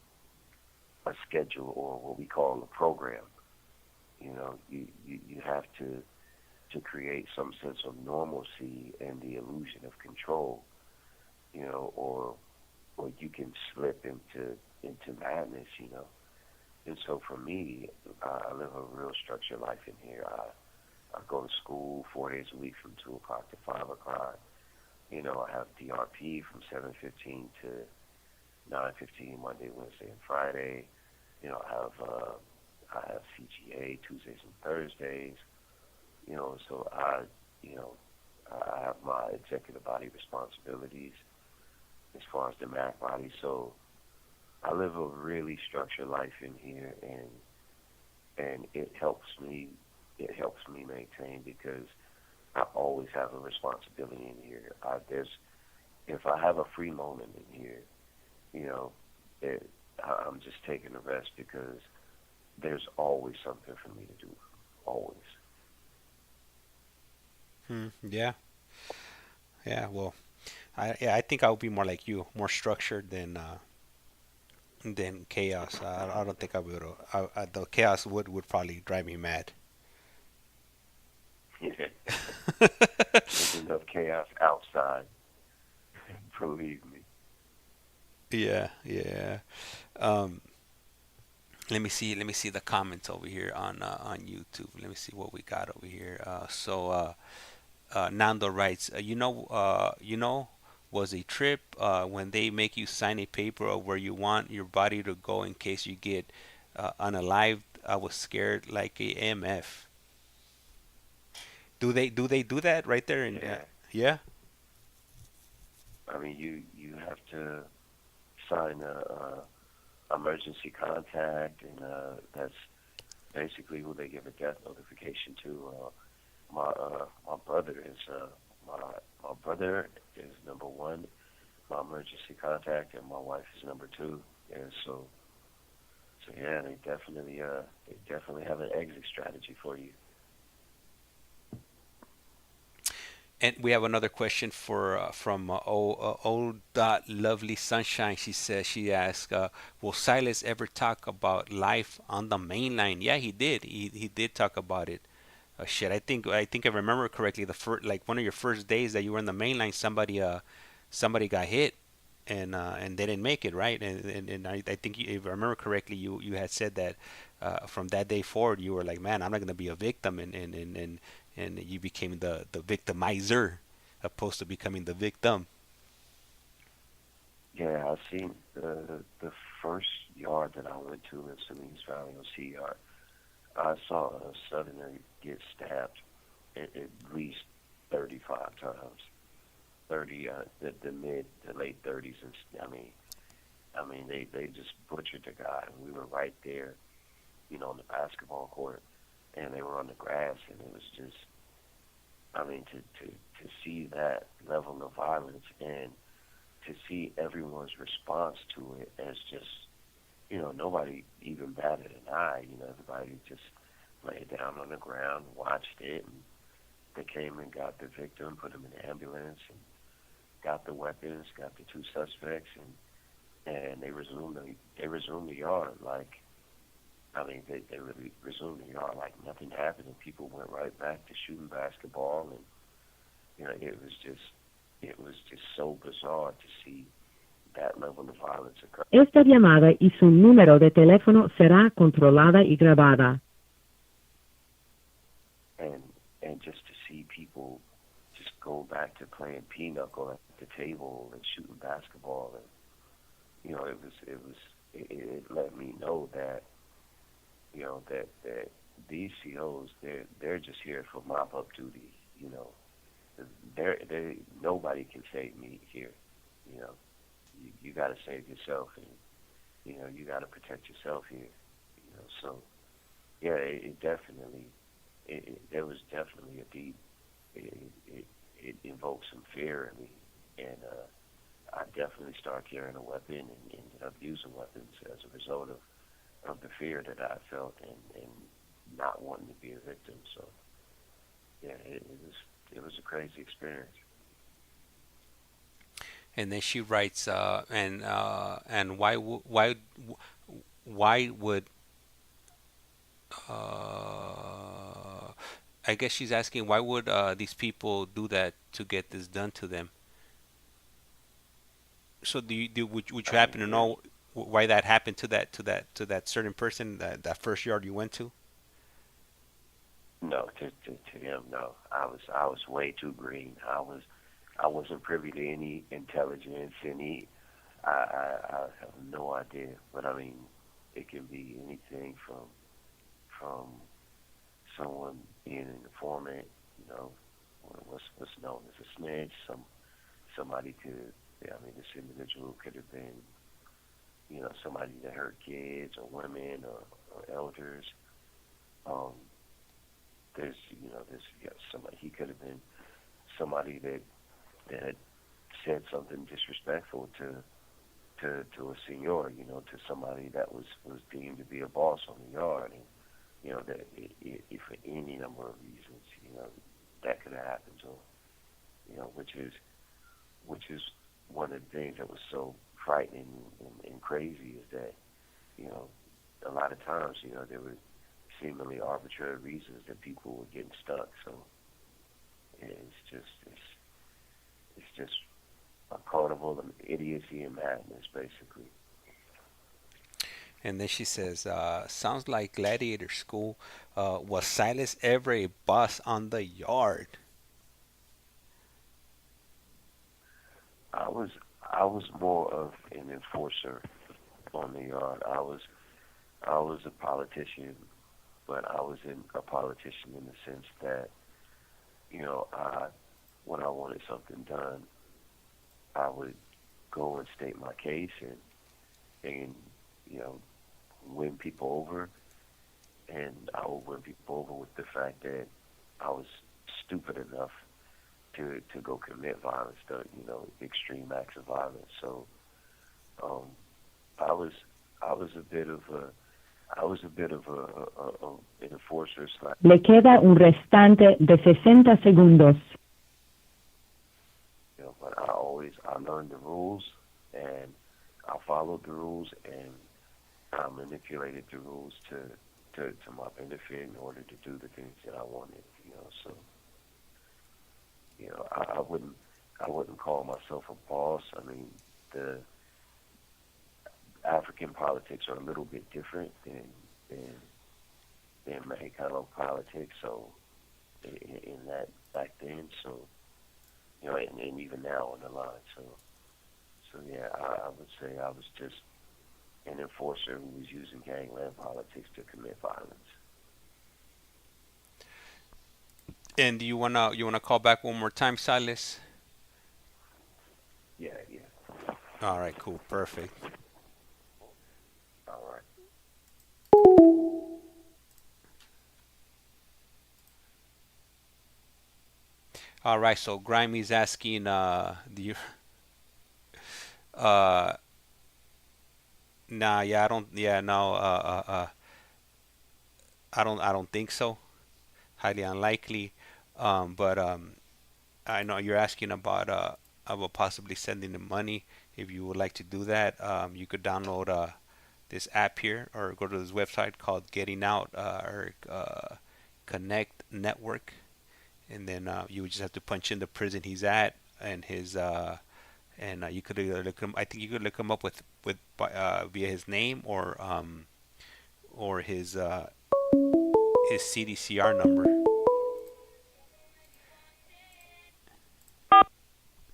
a schedule, or what we call a program. You have to create some sense of normalcy and the illusion of control. Or you can slip into madness. And so for me, I live a real structured life in here. I go to school 4 days a week from 2 o'clock to 5 o'clock. I have DRP from 7:15 to 9:15 Monday, Wednesday, and Friday. I have CGA Tuesdays and Thursdays. So I have my executive body responsibilities as far as the MAC body. So I live a really structured life in here, and it helps me maintain, because I always have a responsibility in here. If I have a free moment in here, I'm just taking a rest, because there's always something for me to do, always. Yeah. Well, I think I would be more like you, more structured than chaos. I don't think I would. The chaos would probably drive me mad. Yeah. There's enough chaos outside, believe me. Yeah. Um, Let me see. Let me see the comments over here on YouTube. Let me see what we got over here. Nando writes, was a trip when they make you sign a paper of where you want your body to go in case you get unalived. I was scared like a MF. Do they do that right there? Yeah. Yeah. I mean, you have to sign a emergency contact, and that's basically who they give a death notification to. My brother is number one, my emergency contact, and my wife is number two. And so yeah, they definitely have an exit strategy for you. And we have another question from old dot lovely sunshine. She asked, "Will Silas ever talk about life on the main line?" Yeah, he did. He did talk about it. Shit, I think I remember correctly. The first, like one of your first days that you were in the main line, somebody got hit, and they didn't make it, right? And I think if I remember correctly, you had said that from that day forward, you were like, man, I'm not gonna be a victim, and you became the victimizer opposed to becoming the victim. Yeah, I seen the first yard that I went to in Salinas Valley on CR. I saw a Southerner get stabbed at least 35 times. 30, the late 30s, and they just butchered the guy. We were right there, on the basketball court, and they were on the grass, and it was just, to see that level of violence and to see everyone's response to it as just, nobody even batted an eye. Everybody just laid down on the ground, watched it, and they came and got the victim, put him in the ambulance, and got the weapons, got the two suspects, and they resumed the yard they really resumed the yard like nothing happened, and people went right back to shooting basketball, and it was just so bizarre to see that level of violence occur. Esta llamada y su número de teléfono será controlada y grabada. And just to see people just go back to playing pinochle at the table and shooting basketball, and it let me know that that these COs they're just here for mop up duty. They nobody can save me here. You got to save yourself, and you got to protect yourself here. So yeah, there was definitely a deep. It invoked some fear in me, and I definitely started carrying a weapon and ended up using weapons as a result of the fear that I felt and not wanting to be a victim. So yeah, it was a crazy experience. And then she writes, and why would I guess she's asking why would these people do that to get this done to them? So would you happen to know why that happened to that certain person, that first yard you went to? No, to him, no. I was way too green. I wasn't privy to any intelligence, I have no idea. But it can be anything from someone being an informant, what's known as a snitch. Somebody could. This individual could have been, somebody that hurt kids or women or elders. There's somebody. He could have been somebody that had said something disrespectful to a senior, to somebody that was deemed to be a boss on the yard, and that if for any number of reasons, that could have happened to him, which is one of the things that was so frightening and crazy is that, a lot of times, there were seemingly arbitrary reasons that people were getting stuck. So it's just a carnival of idiocy and madness, basically. And then she says, sounds like gladiator school. Was Silas ever a boss on the yard? I was more of an enforcer on the yard. I was a politician, but I was a politician in the sense that, when I wanted something done, I would go and state my case and win people over, and I would win people over with the fact that I was stupid enough to go commit violence, extreme acts of violence. So I was a bit of an enforcer. Le queda un restante de 60 segundos. I learned the rules, and I followed the rules, and I manipulated the rules to my benefit in order to do the things that I wanted. So I wouldn't call myself a boss. I mean, the African politics are a little bit different than Mexicano politics. So in that back then, so and even now on the line. So yeah, I would say I was just an enforcer who was using gangland politics to commit violence. And do you wanna call back one more time, Silas? Yeah. All right, cool, perfect. All right. All right, so Grimey's asking, do you? Uh, nah, yeah, I don't, yeah, no, I don't think so. Highly unlikely. But I know you're asking about possibly sending the money. If you would like to do that, you could download this app here or go to this website called Getting Out or Connect Network, and then you would just have to punch in the prison he's at and his you could either look him. I think you could look him up with via his name or his CDCR number.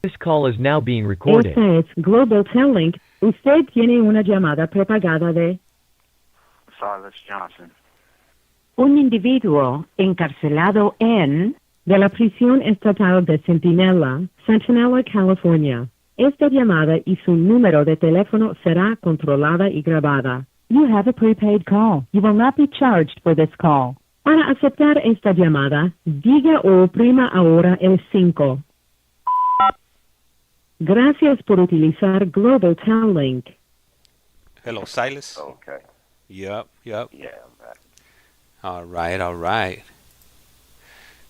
This call is now being recorded. Esta es Global Telling. Usted tiene una llamada prepagada de Silas Johnson. un individuo encarcelado en de la prisión estatal de Centinela, California. Esta llamada y su número de teléfono será controlada y grabada. You have a prepaid call. You will not be charged for this call. Para aceptar esta llamada, diga o oprima ahora el 5. Gracias por utilizar Global Telling. Hello, Silas. Okay. Yep. Yeah, I'm back. All right.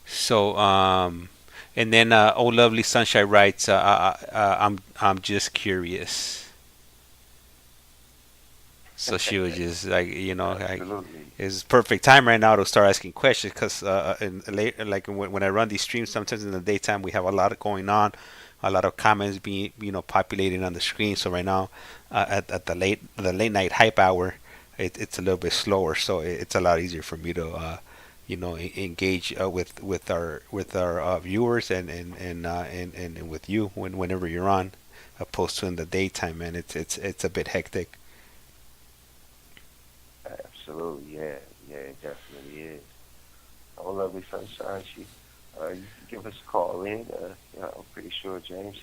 So, and then Oh Lovely Sunshine writes, I'm just curious. So she was just like, Absolutely. it's perfect time right now to start asking questions because like when I run these streams, sometimes in the daytime we have a lot going on, a lot of comments being populating on the screen. So right now, at the late night hype hour, it's a little bit slower. So it's a lot easier for me to engage with our viewers and with you whenever you're on, opposed to in the daytime. Man, it's a bit hectic. Absolutely, yeah, it definitely is. Oh, Lovely Sunshine, you can give us a call in. I'm pretty sure James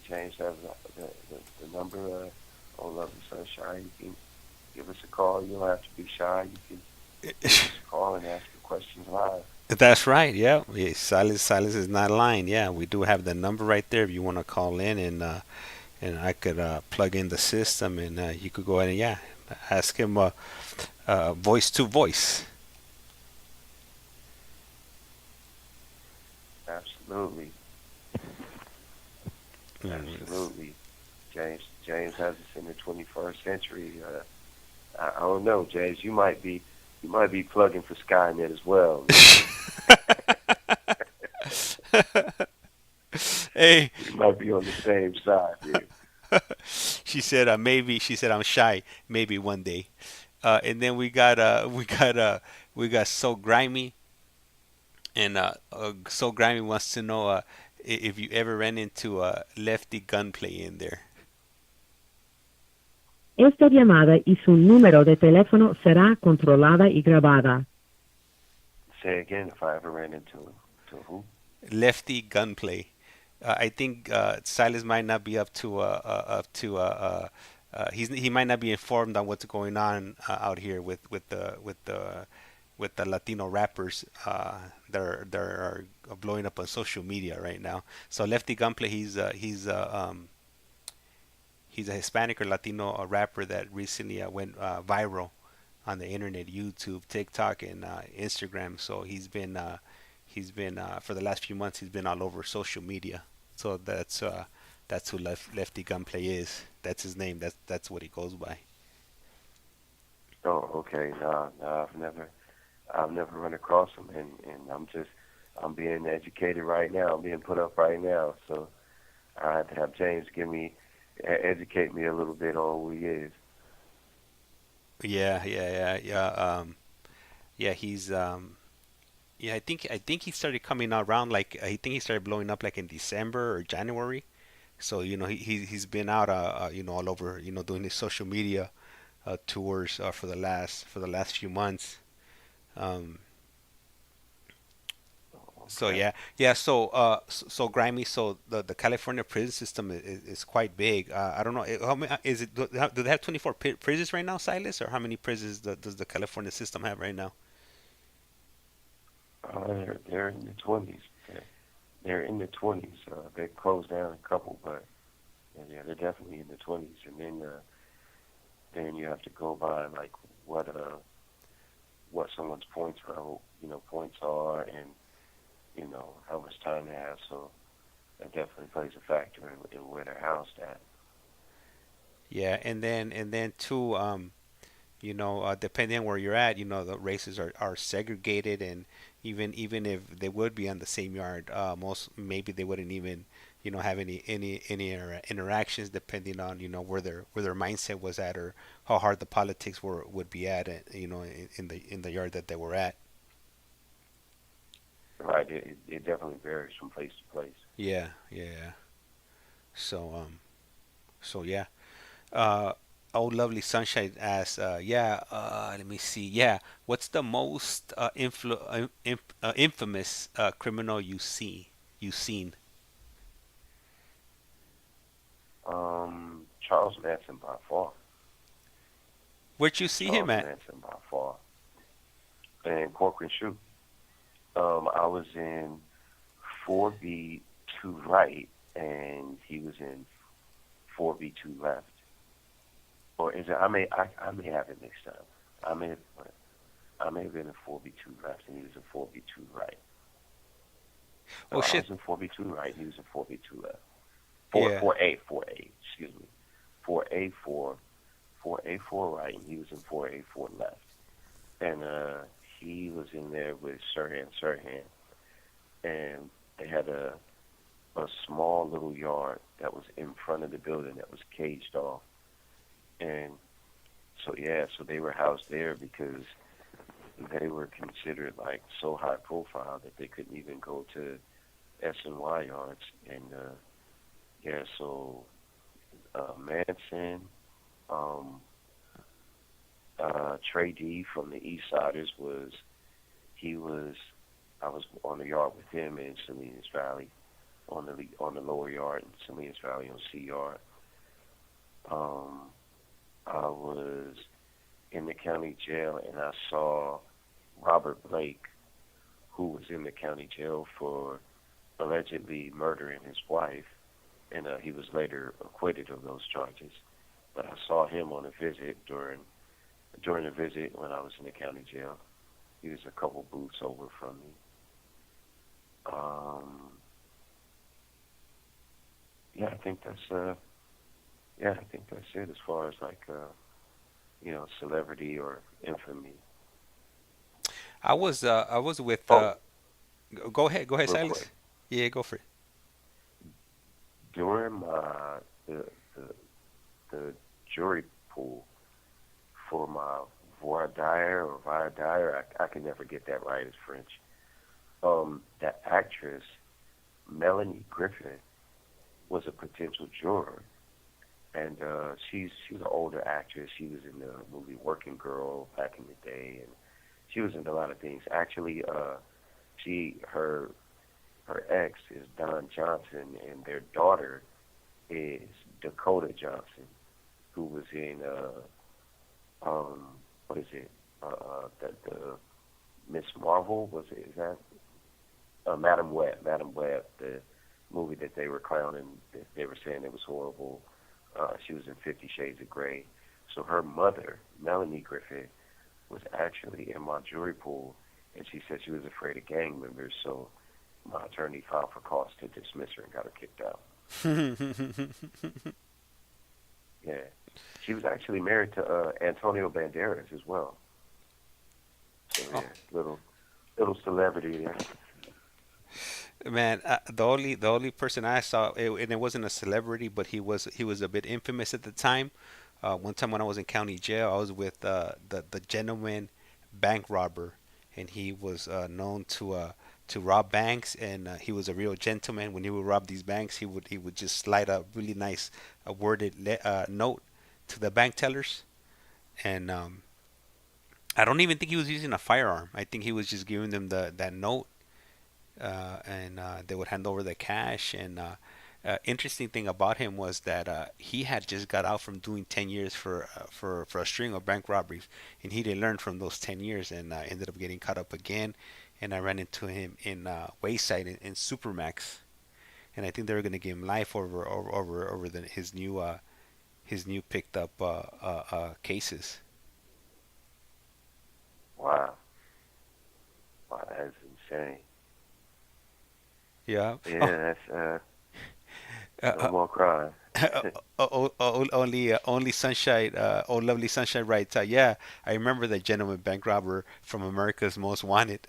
has the number. Oh, Lovely Sunshine, you can give us a call. You don't have to be shy. You can give us a call and ask your questions live. That's right. Yeah, Silas is not lying. Yeah, we do have the number right there if you want to call in, and I could plug in the system, and you could go ahead and ask him voice to voice. Absolutely. Absolutely. James has us in the 21st century. I don't know, James. You might be plugging for Skynet as well. Hey, you might be on the same side here. She said maybe. She said I'm shy. Maybe one day. And then we got So Grimy, and So Grimy wants to know if you ever ran into Lefty Gunplay in there. Esta llamada y su número de teléfono será controlada y grabada. Say again, if I ever ran into who? Lefty Gunplay. I think Silas might not be he might not be informed on what's going on out here with the Latino rappers that are blowing up on social media right now. So Lefty Gunplay, he's a Hispanic or Latino rapper that recently went viral on the internet, YouTube, TikTok, and Instagram. So he's been for the last few months he's been all over social media. So that's That's who Lefty Gunplay is. That's his name. That's what he goes by. Oh, okay. No, I've never run across him, and I'm being educated right now. I'm being put up right now. So I have to have James educate me a little bit on who he is. Yeah, yeah, yeah, yeah. Yeah, he's yeah. I think he started coming out around like I think he started blowing up like in December or January. So he's been out all over doing his social media tours for the last few months. Um, so Okay. yeah, yeah. So grimy. So the California prison system is quite big. I don't know how many is it. Do they have 24 prisons right now, Silas, or how many prisons does the California system have right now? They're in the 20s. They're in the 20s. They closed down a couple, but yeah, they're definitely in the 20s. And then you have to go by like what someone's points are, and how much time they have. So that definitely plays a factor in where they're housed at. Yeah, and then too, depending on where you're at, the races are segregated, and even if they would be on the same yard, most maybe they wouldn't even, have any interactions depending on where their mindset was at or how hard the politics would be at, in the yard that they were at. Right. It definitely varies from place to place. Yeah, yeah, yeah. So yeah. Uh, oh, lovely sunshine asks, yeah. Let me see. Yeah, what's the most infamous criminal you've seen? Charles Manson by far. Where'd you see him Charles at? Manson by far. And Corcoran Shoe. I was in 4B2 right, and he was in 4B2 left. Or is it? I may have it mixed up. I may have been in 4B2 left, and he was in 4B2 right. No, Oh I shit. was in 4B2 right, and he was in 4B2 left. Yeah. 4A, excuse me. 4A4 right, and he was in 4A4 left. And he was in there with Sirhan, and they had a small little yard that was in front of the building that was caged off. And so they were housed there because they were considered like so high profile that they couldn't even go to S&Y yards. And so Manson, Trey D from the East Siders I was on the yard with him in Salinas Valley, on the lower yard in Salinas Valley on C yard. I was in the county jail, and I saw Robert Blake, who was in the county jail for allegedly murdering his wife, and he was later acquitted of those charges. But I saw him on a visit during a visit when I was in the county jail. He was a couple booths over from me. I think that's it as far as like celebrity or infamy. I was with. Oh, Go ahead, real Silas. quick. Yeah, go for it. During my the jury pool for my voir dire or voir dire, I can never get that right. It's French. That actress Melanie Griffin was a potential juror, and she's an older actress. She was in the movie Working Girl back in the day, and she was in a lot of things. Actually, her ex is Don Johnson, and their daughter is Dakota Johnson, who was in what is it? The Miss Marvel, is that Madam Web? Madam Web, the movie that they were clowning, that they were saying it was horrible. She was in 50 Shades of Grey. So her mother, Melanie Griffith, was actually in my jury pool, and she said she was afraid of gang members, so my attorney filed for cause to dismiss her and got her kicked out. Yeah. She was actually married to Antonio Banderas as well. So yeah, Oh little celebrity there. man, the only person I saw, and it wasn't a celebrity, but he was a bit infamous at the time. One time when I was in county jail, I was with the gentleman bank robber, and he was known to rob banks, and he was a real gentleman. When he would rob these banks, he would just slide a really nice worded note to the bank tellers, and I don't even think he was using a firearm. I think he was just giving them that note, and they would hand over the cash. And interesting thing about him was that he had just got out from doing 10 years for a string of bank robberies, and he didn't learn from those 10 years, and ended up getting caught up again. And I ran into him in Wayside in Supermax, and I think they were going to give him life over his new picked up cases. Wow. Wow, that's insane. Yeah. Yeah, that's no more crime. Only sunshine. Oh, lovely sunshine writes. Yeah, I remember the gentleman bank robber from America's Most Wanted.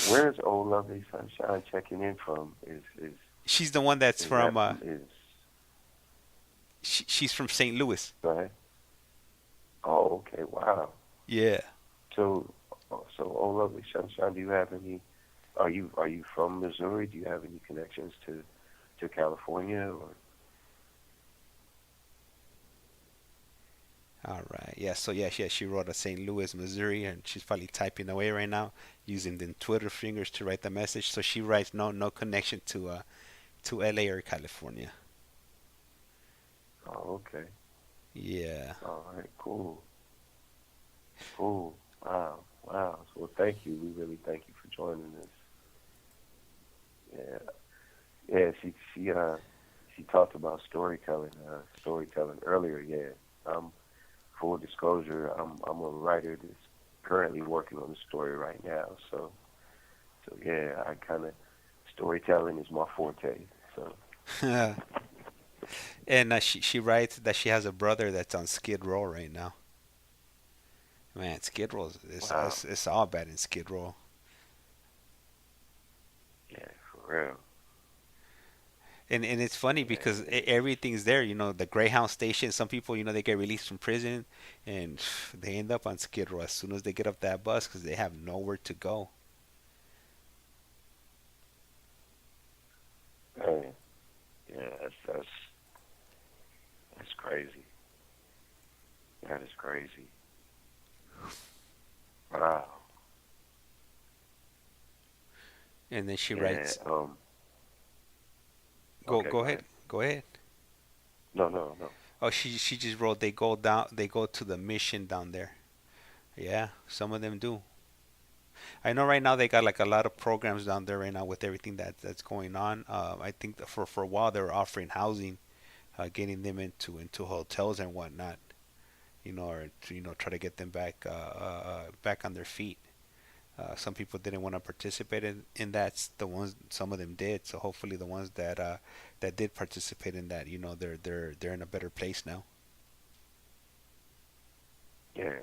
Where's old lovely sunshine checking in from? She's the one that's Is from. that from is She's from St. Louis. right? Oh, okay, wow. Yeah. So old lovely sunshine, do you have any? Are you from Missouri? Do you have any connections to California or? All right. Yeah. So yeah, she wrote a St. Louis, Missouri, and she's probably typing away right now using the Twitter fingers to write the message. So she writes no connection to LA or California. Oh, okay. Yeah. All right, cool. Cool. Wow. Wow. Well, thank you. We really thank you for joining us. Yeah. Yeah. She talked about storytelling earlier. Yeah. Full disclosure, I'm a writer that's currently working on a story right now. So yeah, I kind of storytelling is my forte. So. And she writes that she has a brother that's on Skid Row right now. Man, Skid Row is Wow. it's all bad in Skid Row. Yeah, for real. And it's funny Yeah. because everything's there. The Greyhound station. Some people, they get released from prison, and they end up on Skid Row as soon as they get off that bus because they have nowhere to go. Man. Yeah, that's crazy. That is crazy. Wow. And then she Yeah. writes, Okay, go ahead, go ahead. No. Oh, she just wrote they go down, they go to the mission down there. Yeah, some of them do. I know right now they got like a lot of programs down there right now with everything that's going on. I think that for a while they were offering housing, getting them into hotels and whatnot, or to try to get them back on their feet. Some people didn't want to participate in that. Some of them did. So hopefully the ones that did participate in that, they're in a better place now. Yeah,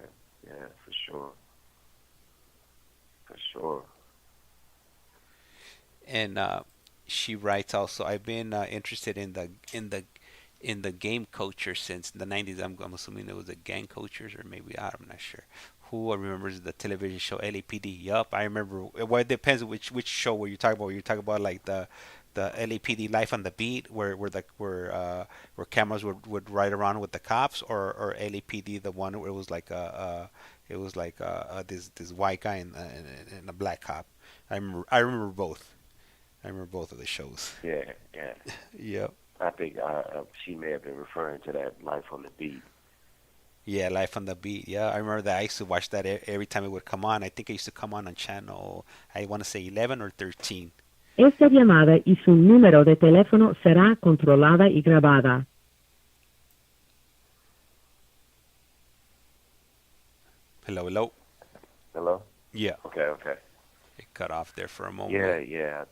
for sure. For sure. And she writes also, I've been interested in the game culture since the 90s. I'm assuming it was the gang cultures, or maybe I'm not sure. Who remembers the television show LAPD? Yup, I remember. Well, it depends which show were you talking about. Were you talking about like the LAPD Life on the Beat, where cameras would ride around with the cops, or LAPD, the one where this white guy and a black cop. I remember both. I remember both of the shows. Yeah. Yep. I think she may have been referring to that Life on the Beat. Yeah, Life on the Beat. Yeah, I remember that. I used to watch that every time it would come on. I think it used to come on channel, I want to say 11 or 13. Esta llamada y su número de teléfono será controlada y grabada. Hello. Hello? Yeah, Okay. it cut off there for a moment. Yeah.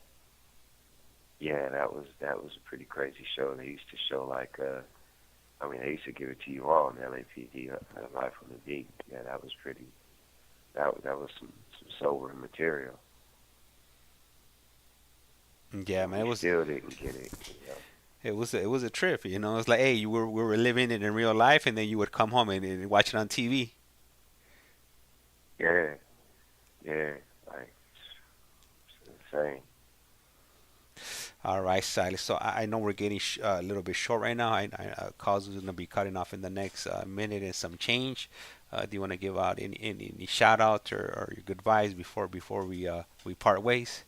yeah, that was a pretty crazy show. They used to show like they used to give it to you all on LAPD, Live from the D. Yeah, that was pretty. That was some sobering material. Yeah, man, We still didn't get it. You know? it was a trip. You know, it's like, hey, we were living it in real life, and then you would come home and watch it on TV. Yeah, like it's insane. All right, Silas. So I know we're getting a little bit short right now. Calls is gonna be cutting off in the next minute and some change. Do you want to give out any shout outs or your goodbyes before we part ways?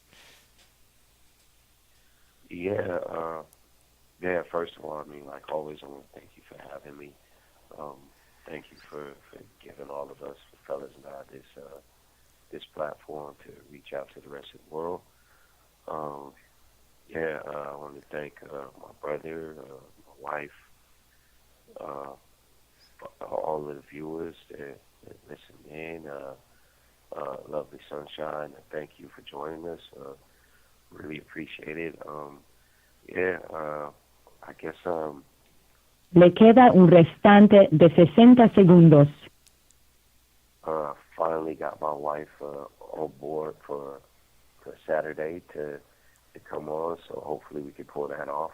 Yeah, first of all, I mean, like always, I want to thank you for having me. Thank you for giving all of us, the fellas and I, this platform to reach out to the rest of the world. I want to thank my brother, my wife, all of the viewers that listen in. Lovely Sunshine, thank you for joining us. Really appreciate it. I guess Le queda un restante de 60 segundos. finally got my wife on board for Saturday to come on, so hopefully we can pull that off.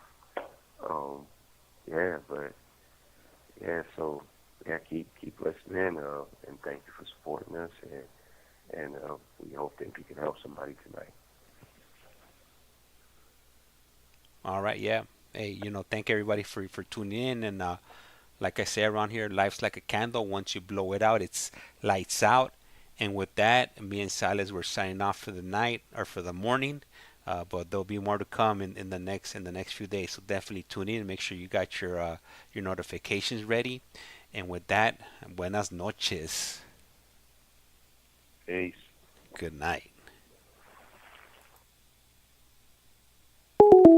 Keep listening, and thank you for supporting us, and we hope that we can help somebody tonight. All right, yeah. Hey, thank everybody for tuning in, and like I say around here, life's like a candle. Once you blow it out, it's lights out. And with that, me and Silas were signing off for the night or for the morning. But there'll be more to come in the next few days. So definitely tune in and make sure you got your notifications ready. And with that, buenas noches. Peace. Good night.